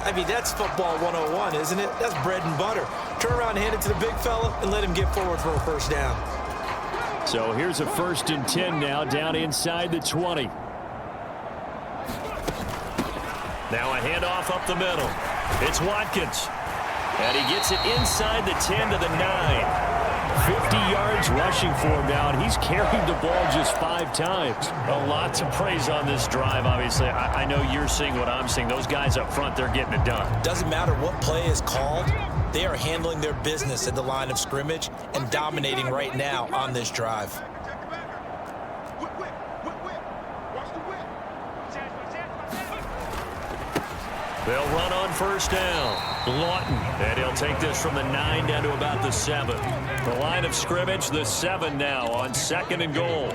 football 101, isn't it? That's bread and butter. Turn around and hand it to the big fella and let him get forward for a first down. So here's a 1st and 10 now, down inside the 20. Now a handoff up the middle. It's Watkins. And he gets it inside the 10 to the 9. 50 yards rushing for him now, and he's carried the ball just 5 times. A lot to praise on this drive, obviously. I know you're seeing what I'm seeing. Those guys up front, they're getting it done. Doesn't matter what play is called. They are handling their business at the line of scrimmage and dominating right now on this drive. They'll run on first down. Lawton, and he'll take this from the 9 down to about the 7. The line of scrimmage, the 7 now on 2nd and goal.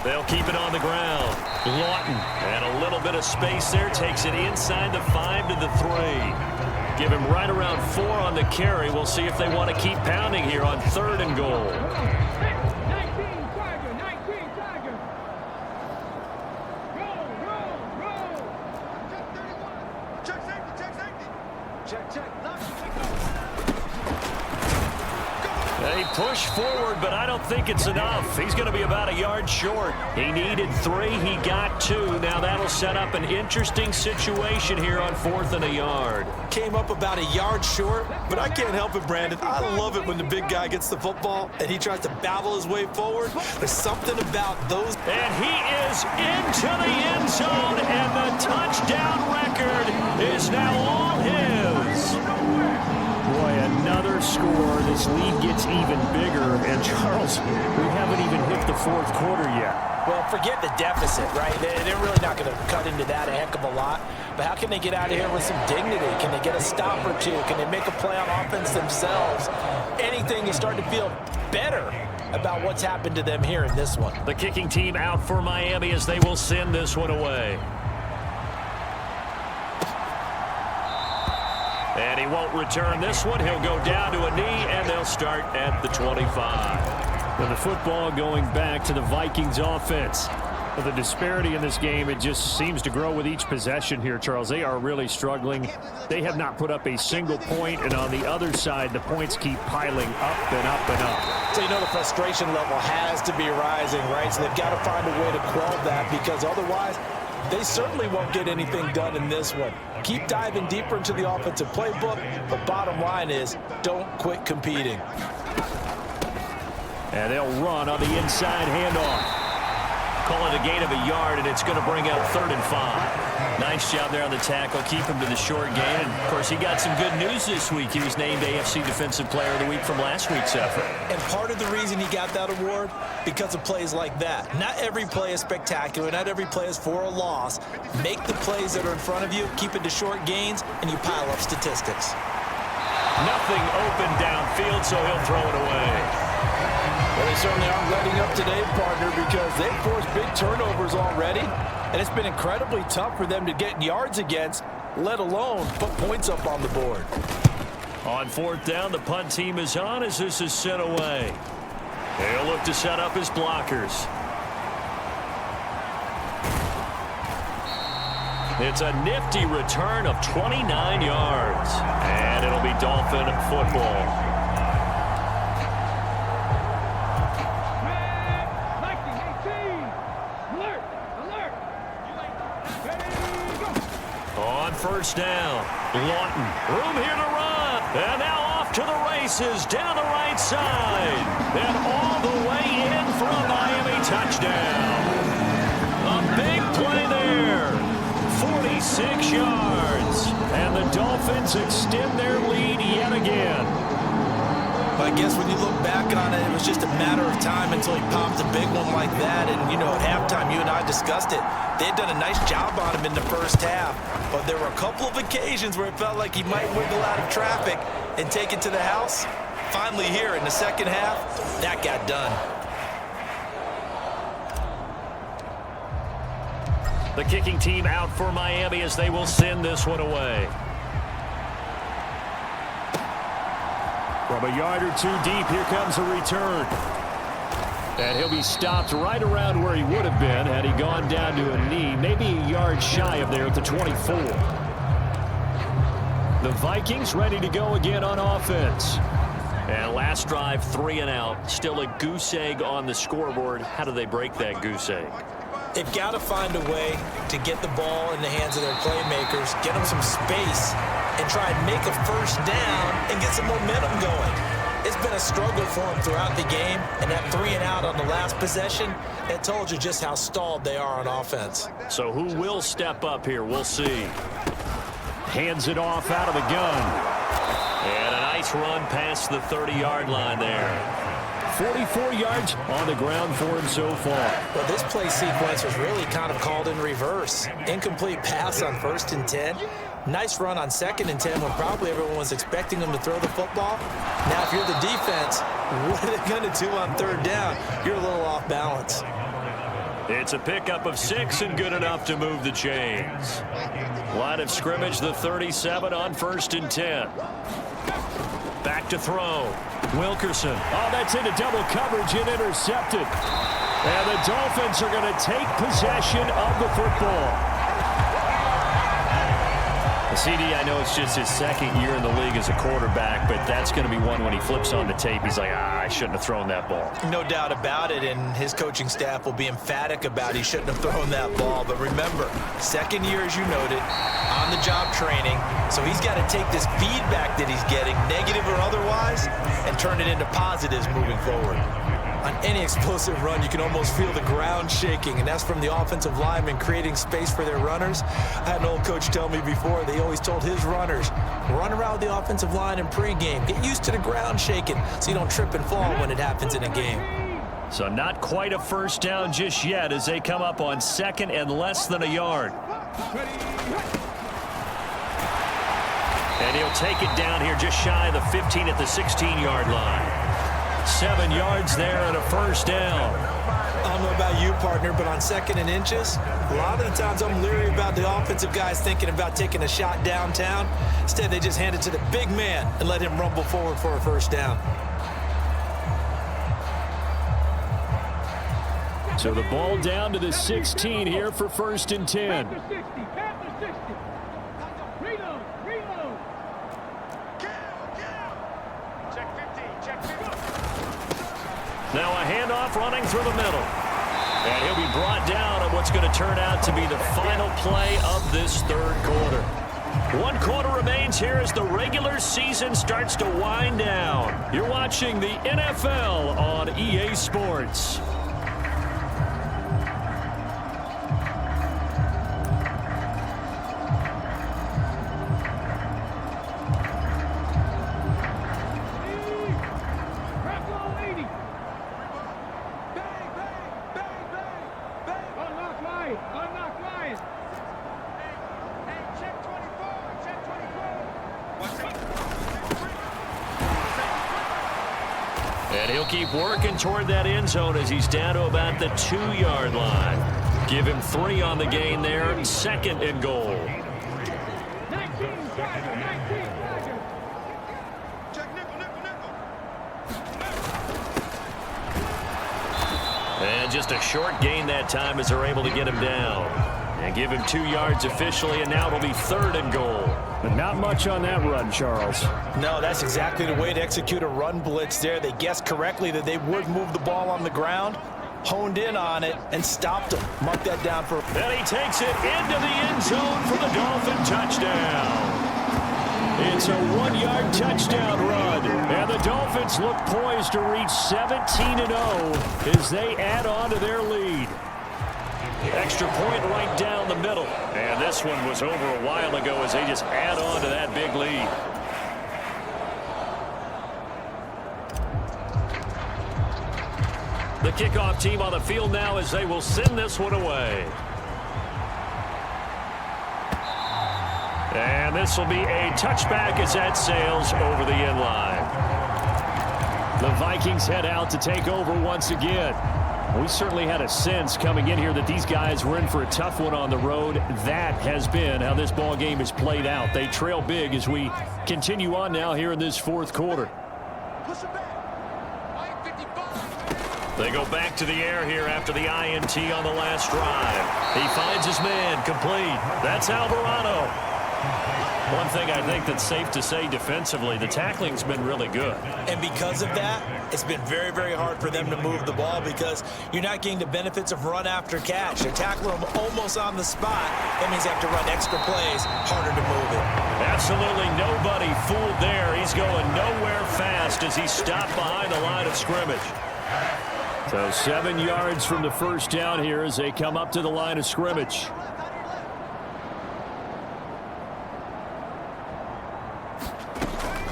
They'll keep it on the ground. Lawton, and a little bit of space there, takes it inside the 5 to the 3. Give him right around 4 on the carry. We'll see if they want to keep pounding here on 3rd and goal. 19 Tiger. Go, roll. push forward, but I don't think it's enough. He's going to be about a yard short. He needed 3. He got 2. Now that'll set up an interesting situation here on 4th and a yard. Came up about a yard short, but I can't help it, Brandon. I love it when the big guy gets the football and he tries to battle his way forward. There's something about those. And he is into the end zone, and the touchdown record is now all his. Boy, another score. This lead gets even bigger. And, Charles, we haven't even hit the 4th quarter yet. Well, forget the deficit, right? They're really not going to cut into that a heck of a lot. But how can they get out of here with some dignity? Can they get a stop or two? Can they make a play on offense themselves? Anything is starting to feel better about what's happened to them here in this one. The kicking team out for Miami as they will send this one away. And he won't return this one. He'll go down to a knee, and they'll start at the 25. And the football going back to the Vikings offense. But the disparity in this game, it just seems to grow with each possession here, Charles. They are really struggling. They have not put up a single point, and on the other side, the points keep piling up and up and up. So you know the frustration level has to be rising, right? So they've got to find a way to quell that, because otherwise they certainly won't get anything done in this one. Keep diving deeper into the offensive playbook, but bottom line is don't quit competing. And they'll run on the inside handoff. Call it a gain of a yard, and it's going to bring up 3rd and 5. Nice job there on the tackle. Keep him to the short gain. And, of course, he got some good news this week. He was named AFC Defensive Player of the Week from last week's effort. And part of the reason he got that award, because of plays like that. Not every play is spectacular. Not every play is for a loss. Make the plays that are in front of you, keep it to short gains, and you pile up statistics. Nothing open downfield, so he'll throw it away. Well, they certainly aren't letting up today, partner, because they've forced big turnovers already, and it's been incredibly tough for them to get yards against, let alone put points up on the board. On 4th down, the punt team is on as this is sent away. They'll look to set up his blockers. It's a nifty return of 29 yards, and it'll be Dolphin football. On 1st down, Lawton, room here to run, and now off to the races down the right side, and all the way in for a Miami touchdown. A big play there, 46 yards, and the Dolphins extend their lead yet again. I guess when you look back on it, it was just a matter of time until he popped a big one like that. And, you know, at halftime, you and I discussed it. They had done a nice job on him in the first half. But there were a couple of occasions where it felt like he might wiggle out of traffic and take it to the house. Finally here in the second half, that got done. The kicking team out for Miami as they will send this one away. From a yard or 2 deep, here comes a return. And he'll be stopped right around where he would have been had he gone down to a knee, maybe a yard shy of there at the 24. The Vikings ready to go again on offense. And last drive, 3 and out. Still a goose egg on the scoreboard. How do they break that goose egg? They've got to find a way to get the ball in the hands of their playmakers, get them some space, and try and make a first down and get some momentum going. It's been a struggle for them throughout the game, and that 3 and out on the last possession, it told you just how stalled they are on offense. So who will step up here? We'll see. Hands it off out of the gun. And a nice run past the 30-yard line there. 44 yards on the ground for him so far. Well, this play sequence was really kind of called in reverse. Incomplete pass on 1st and 10. Nice run on 2nd and 10 when probably everyone was expecting them to throw the football. Now, if you're the defense, what are they going to do on 3rd down? You're a little off balance. It's a pickup of 6 and good enough to move the chains. Line of scrimmage, the 37 on 1st and 10. Back to throw. Wilkerson. Oh, that's into double coverage and intercepted. And the Dolphins are going to take possession of the football. CD, I know it's just his second year in the league as a quarterback, but that's going to be one when he flips on the tape. He's like, I shouldn't have thrown that ball. No doubt about it, and his coaching staff will be emphatic about he shouldn't have thrown that ball. But remember, second year, as you noted, on-the-job training, so he's got to take this feedback that he's getting, negative or otherwise, and turn it into positives moving forward. On any explosive run, you can almost feel the ground shaking, and that's from the offensive linemen creating space for their runners. I had an old coach tell me before, they always told his runners, run around the offensive line in pregame. Get used to the ground shaking so you don't trip and fall when it happens in a game. So not quite a first down just yet as they come up on second and less than a yard. And he'll take it down here just shy of the 15 at the 16-yard line. 7 yards there and a first down. I don't know about you, partner, but on second and inches, a lot of the times I'm leery about the offensive guys thinking about taking a shot downtown. Instead, they just hand it to the big man and let him rumble forward for a first down. So the ball down to the 16 here for first and 10. Panther 60. Reload. Now a handoff running through the middle. And he'll be brought down on what's going to turn out to be the final play of this third quarter. 1 quarter remains here as the regular season starts to wind down. You're watching the NFL on EA Sports. And he'll keep working toward that end zone as he's down to about the 2-yard line. Give him 3 on the gain there, 2nd and goal. 19. And just a short gain that time as they're able to get him down. And give him 2 yards officially, and now it'll be 3rd and goal. But not much on that run, Charles. No, that's exactly the way to execute a run blitz there. They guessed correctly that they would move the ball on the ground, honed in on it, and stopped him. Mark that down for... And he takes it into the end zone for the Dolphin touchdown. It's a 1-yard touchdown run, and the Dolphins look poised to reach 17-0 as they add on to their lead. Extra point right down the middle. And this one was over a while ago as they just add on to that big lead. The kickoff team on the field now as they will send this one away. And this will be a touchback as that sails over the end line. The Vikings head out to take over once again. We certainly had a sense coming in here that these guys were in for a tough one on the road. That has been how this ball game has played out. They trail big as we continue on now here in this 4th quarter. They go back to the air here after the INT on the last drive. He finds his man complete. That's Alvarado. One thing I think that's safe to say defensively, the tackling's been really good. And because of that, it's been very, very hard for them to move the ball because you're not getting the benefits of run after catch. They're tackling them almost on the spot. That means they have to run extra plays, harder to move it. Absolutely nobody fooled there. He's going nowhere fast as he stopped behind the line of scrimmage. So 7 yards from the first down here as they come up to the line of scrimmage.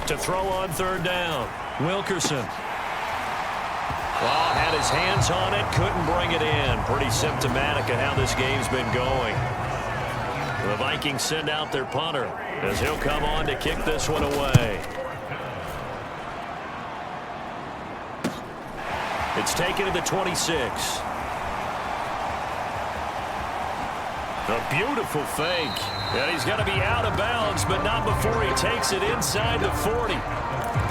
To throw on 3rd down, Wilkerson. Well, had his hands on it, couldn't bring it in. Pretty symptomatic of how this game's been going. The Vikings send out their punter as he'll come on to kick this one away. It's taken to the 26. A beautiful fake. And he's going to be out of bounds, but not before he takes it inside the 40.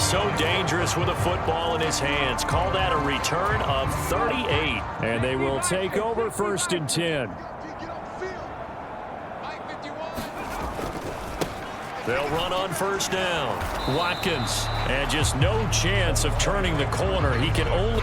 So dangerous with a football in his hands. Call that a return of 38. And they will take over 1st and 10. They'll run on first down. Watkins, and just no chance of turning the corner. He can only...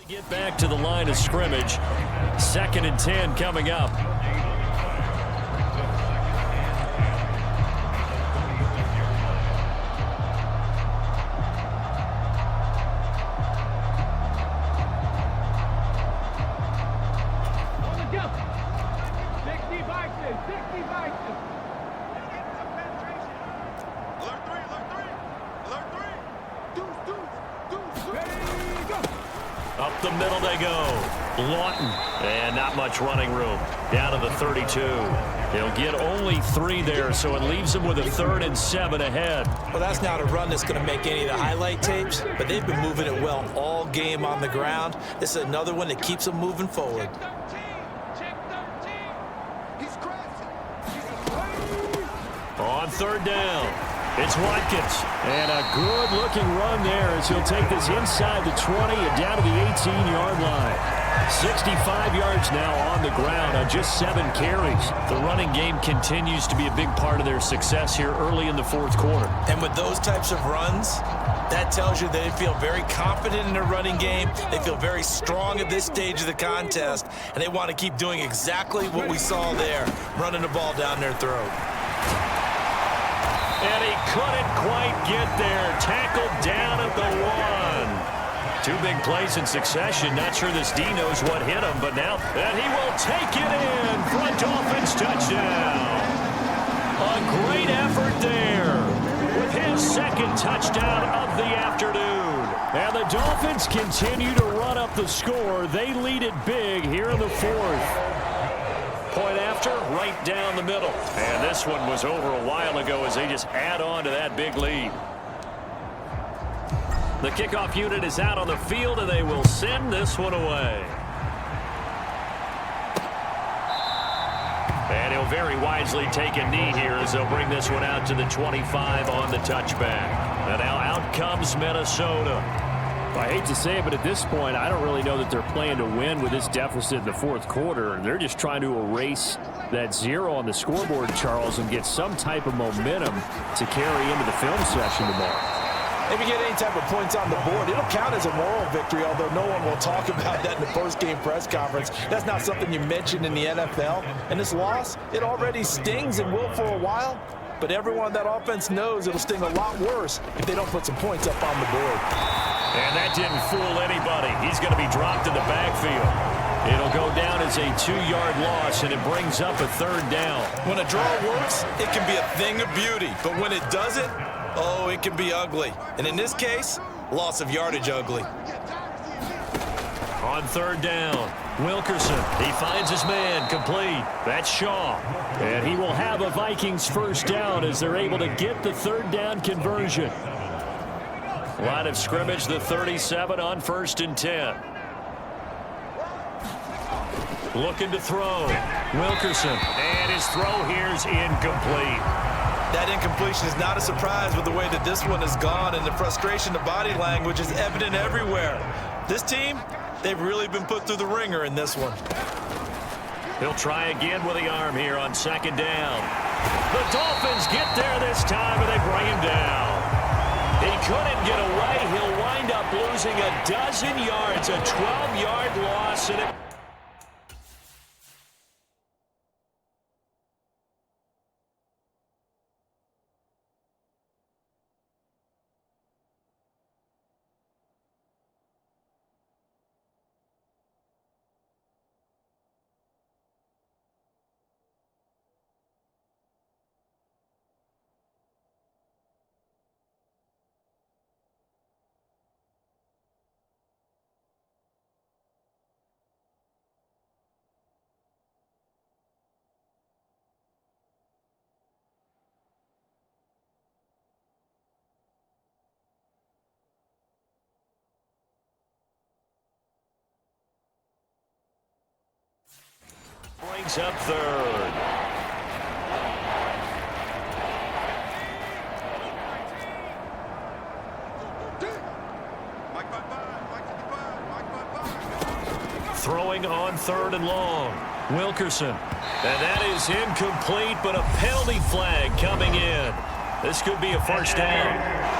Get back to the line of scrimmage. 2nd and 10 coming up. On the jump. 60 Vikings, 60 Vikings. Ready, go. Up the middle they go. Lawton. And not much running room. Down to the 32. He'll get only 3 there, so it leaves him with a 3rd and 7 ahead. Well, that's not a run that's going to make any of the highlight tapes, but they've been moving it well all game on the ground. This is another one that keeps them moving forward. On 3rd down, it's Watkins. And a good-looking run there as he'll take this inside the 20 and down to the 18-yard line. 65 yards now on the ground on just 7 carries. The running game continues to be a big part of their success here early in the 4th quarter. And with those types of runs, that tells you they feel very confident in their running game. They feel very strong at this stage of the contest, and they want to keep doing exactly what we saw there, running the ball down their throat. And he couldn't quite get there. Tackled down at the 1. 2 big plays in succession. Not sure this D knows what hit him, but now, and he will take it in for a Dolphins touchdown. A great effort there with his 2nd touchdown of the afternoon. And the Dolphins continue to run up the score. They lead it big here in the 4th. Point after, right down the middle. And this one was over a while ago as they just add on to that big lead. The kickoff unit is out on the field, and they will send this one away. And he'll very wisely take a knee here as they'll bring this one out to the 25 on the touchback. And now out comes Minnesota. I hate to say it, but at this point, I don't really know that they're playing to win with this deficit in the 4th quarter. They're just trying to erase that 0 on the scoreboard, Charles, and get some type of momentum to carry into the film session tomorrow. If you get any type of points on the board, it'll count as a moral victory, although no one will talk about that in the post-game press conference. That's not something you mentioned in the NFL. And this loss, it already stings and will for a while, but everyone on that offense knows it'll sting a lot worse if they don't put some points up on the board. And that didn't fool anybody. He's going to be dropped in the backfield. It'll go down as a 2-yard loss, and it brings up a 3rd down. When a draw works, it can be a thing of beauty, but when it doesn't, oh, it can be ugly. And in this case, loss of yardage ugly. On 3rd down, Wilkerson. He finds his man, complete. That's Shaw. And he will have a Vikings 1st down as they're able to get the 3rd down conversion. Line of scrimmage, the 37 on 1st and 10. Looking to throw. Wilkerson. And his throw here's incomplete. That incompletion is not a surprise with the way that this one has gone, and the frustration, the body language is evident everywhere. This team, they've really been put through the ringer in this one. He'll try again with the arm here on 2nd down. The Dolphins get there this time, and they bring him down. He couldn't get away. He'll wind up losing a dozen yards, a 12-yard loss, and it brings up third. Throwing on 3rd and long. Wilkerson. And that is incomplete, but a penalty flag coming in. This could be a first down.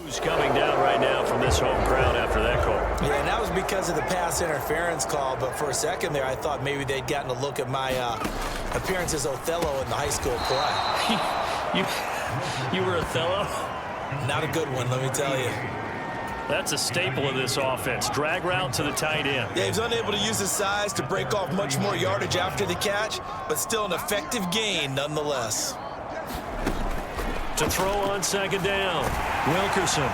Who's coming down right now from this home crowd after that call? Yeah, and that was because of the pass interference call, but for a second there, I thought maybe they'd gotten a look at my appearance as Othello in the high school play. You were Othello? Not a good one, let me tell you. That's a staple of this offense. Drag route to the tight end. Yeah, he's unable to use his size to break off much more yardage after the catch, but still an effective gain nonetheless. To throw on 2nd down, Wilkerson.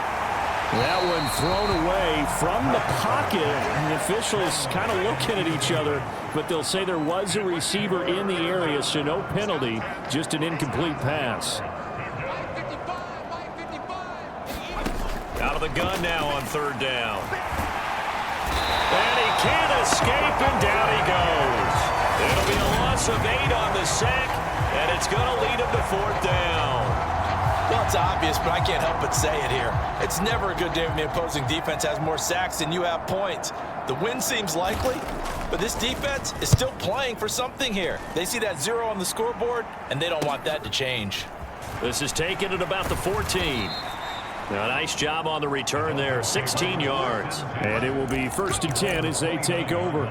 That one thrown away from the pocket. And the officials kind of looking at each other, but they'll say there was a receiver in the area, so no penalty, just an incomplete pass. Out of the gun now on 3rd down. And he can't escape, and down he goes. It'll be a loss of 8 on the sack, and it's going to lead him to 4th down. Well, it's obvious, but I can't help but say it here. It's never a good day when the opposing defense has more sacks than you have points. The win seems likely, but this defense is still playing for something here. They see that 0 on the scoreboard, and they don't want that to change. This is taken at about the 14. Now, nice job on the return there, 16 yards. And it will be 1st and 10 as they take over.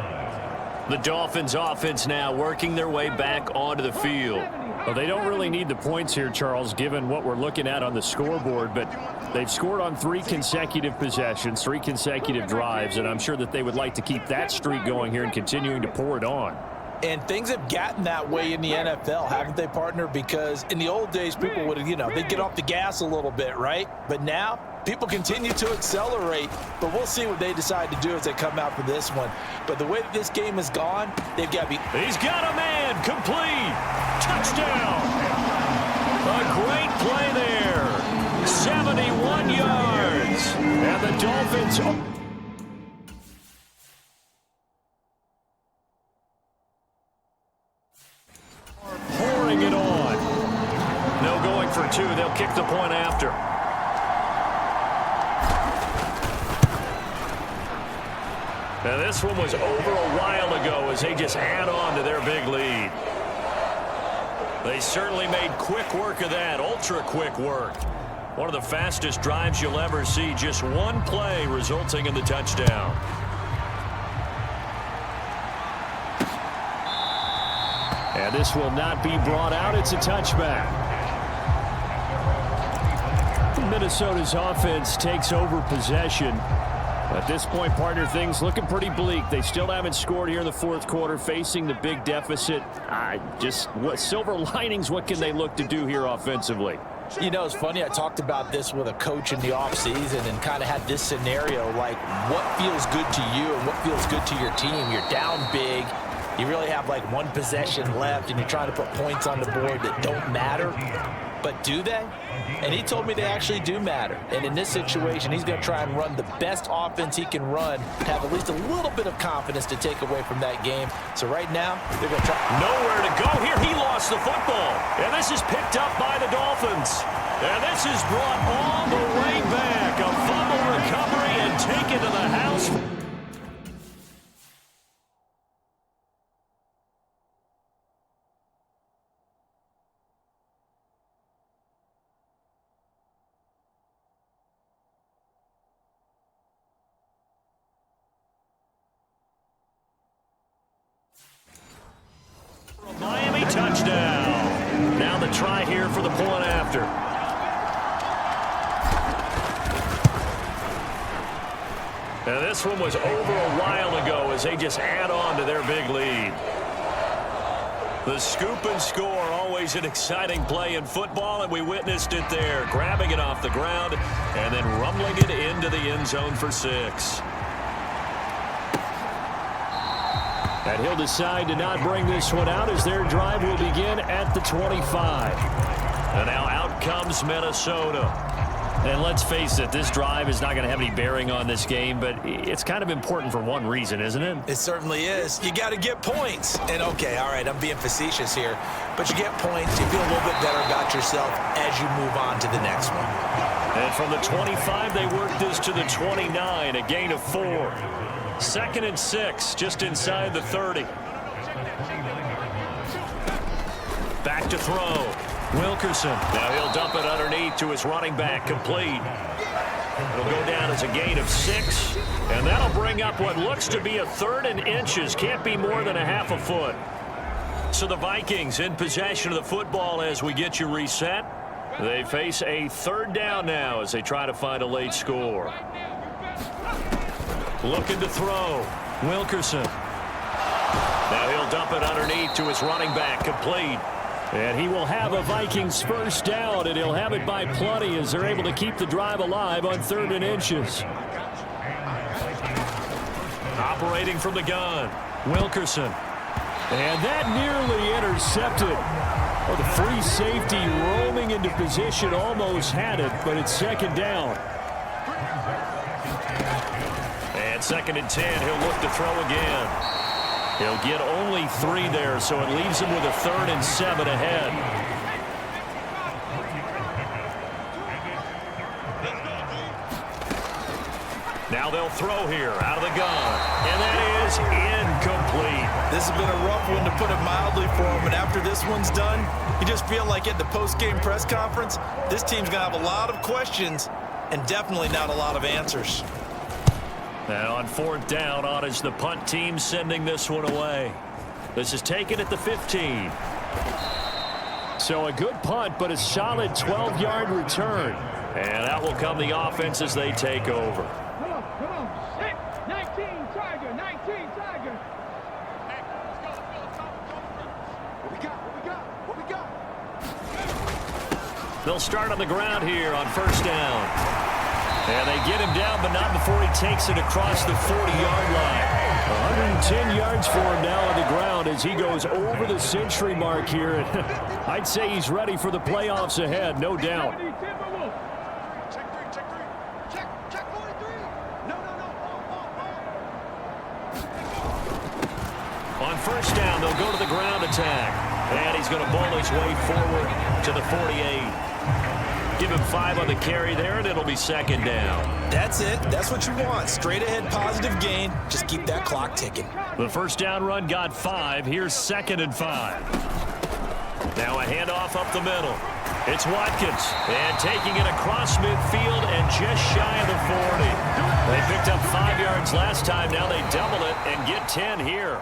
The Dolphins offense now working their way back onto the field. Well, they don't really need the points here, Charles, given what we're looking at on the scoreboard, but they've scored on 3 consecutive possessions, 3 consecutive drives, and I'm sure that they would like to keep that streak going here and continuing to pour it on. And things have gotten that way in the NFL, haven't they, partner? Because in the old days, people would, they'd get off the gas a little bit, right? But now, people continue to accelerate, but we'll see what they decide to do as they come out for this one. But the way that this game has gone, they've got to be... He's got a man, complete, touchdown. A great play there, 71 yards. And the Dolphins... pouring it on. No going for 2. They'll kick the point after. Now this one was over a while ago as they just add on to their big lead. They certainly made quick work of that, ultra quick work. One of the fastest drives you'll ever see, just one play resulting in the touchdown. And this will not be brought out. It's a touchback. Minnesota's offense takes over possession. At this point, partner, things looking pretty bleak. They still haven't scored here in the 4th quarter, facing the big deficit. What silver linings, what can they look to do here offensively? It's funny. I talked about this with a coach in the offseason and kind of had this scenario, like what feels good to you and what feels good to your team. You're down big. You really have like 1 possession left, and you're trying to put points on the board that don't matter. But do they? And he told me they actually do matter. And in this situation, he's going to try and run the best offense he can run to have at least a little bit of confidence to take away from that game. So right now, they're going to try. Nowhere to go here. He lost the football. And this is picked up by the Dolphins. And this is brought all the way back. A fumble recovery and taken to the house. touchdown. Now the try here for the point after. And this one was over a while ago as they just add on to their big lead. The scoop and score, always an exciting play in football, and we witnessed it there, grabbing it off the ground and then rumbling it into the end zone for 6. And he'll decide to not bring this one out as their drive will begin at the 25. And now out comes Minnesota. And let's face it, this drive is not going to have any bearing on this game, but it's kind of important for one reason, isn't it? It certainly is. You got to get points. And, okay, all right, I'm being facetious here, but you get points, you feel a little bit better about yourself as you move on to the next one. And from the 25, they work this to the 29, a gain of 4. 2nd and 6, just inside the 30. Back to throw. Wilkerson. Now he'll dump it underneath to his running back, complete. It'll go down as a gain of 6, and that'll bring up what looks to be a 3rd and inches. Can't be more than a half a foot. So the Vikings in possession of the football as we get you reset. They face a 3rd down now as they try to find a late score. Looking to throw. Wilkerson. Now he'll dump it underneath to his running back, complete. And he will have a Vikings first down, and he'll have it by plenty as they're able to keep the drive alive on 3rd and inches. Operating from the gun, Wilkerson. And that nearly intercepted. Oh, the free safety roaming into position almost had it, but it's 2nd down. And 2nd and 10, he'll look to throw again. He'll get only 3 there, so it leaves him with a 3rd and 7 ahead. Now they'll throw here out of the gun, and that is incomplete. This has been a rough one, to put it mildly, for him, and after this one's done, you just feel like at the post-game press conference, this team's going to have a lot of questions and definitely not a lot of answers. Now on 4th down, on is the punt team sending this one away. This is taken at the 15. So a good punt, but a solid 12-yard return. And out will come the offense as they take over. Come on. Hit. 19, Tiger, 19, Tiger. What we got? They'll start on the ground here on 1st down. And they get him down, but not before he takes it across the 40-yard line. 110 yards for him now on the ground as he goes over the century mark here. I'd say he's ready for the playoffs ahead, no doubt. Check 43. No. On 1st down, they'll go to the ground attack. And he's going to bowl his way forward to the 48. Give him 5 on the carry there, and it'll be 2nd down. That's it. That's what you want. Straight ahead positive gain. Just keep that clock ticking. The 1st down run got 5. Here's 2nd and 5. Now a handoff up the middle. It's Watkins. And taking it across midfield and just shy of the 40. They picked up 5 yards last time. Now they double it and get 10 here.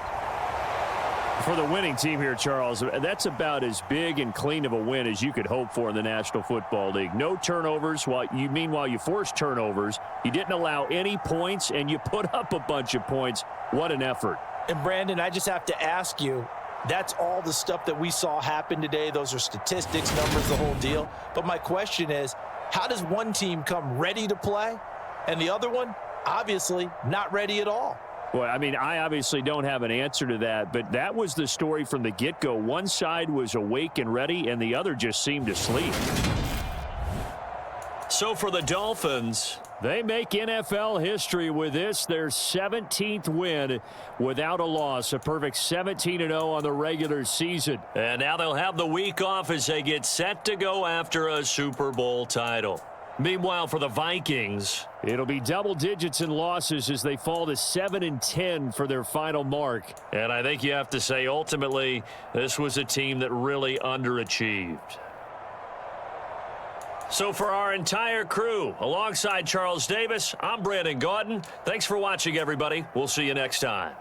For the winning team here, Charles, that's about as big and clean of a win as you could hope for in the National Football League. No turnovers. Meanwhile, you forced turnovers. You didn't allow any points, and you put up a bunch of points. What an effort. And, Brandon, I just have to ask you, that's all the stuff that we saw happen today. Those are statistics, numbers, the whole deal. But my question is, how does one team come ready to play, and the other one, obviously, not ready at all? Well, I mean, I obviously don't have an answer to that, but that was the story from the get-go. One side was awake and ready, and the other just seemed asleep. So for the Dolphins, they make NFL history with this, their 17th win without a loss, a perfect 17-0 on the regular season. And now they'll have the week off as they get set to go after a Super Bowl title. Meanwhile, for the Vikings, it'll be double digits in losses as they fall to 7-10 for their final mark. And I think you have to say, ultimately, this was a team that really underachieved. So for our entire crew, alongside Charles Davis, I'm Brandon Gaudin. Thanks for watching, everybody. We'll see you next time.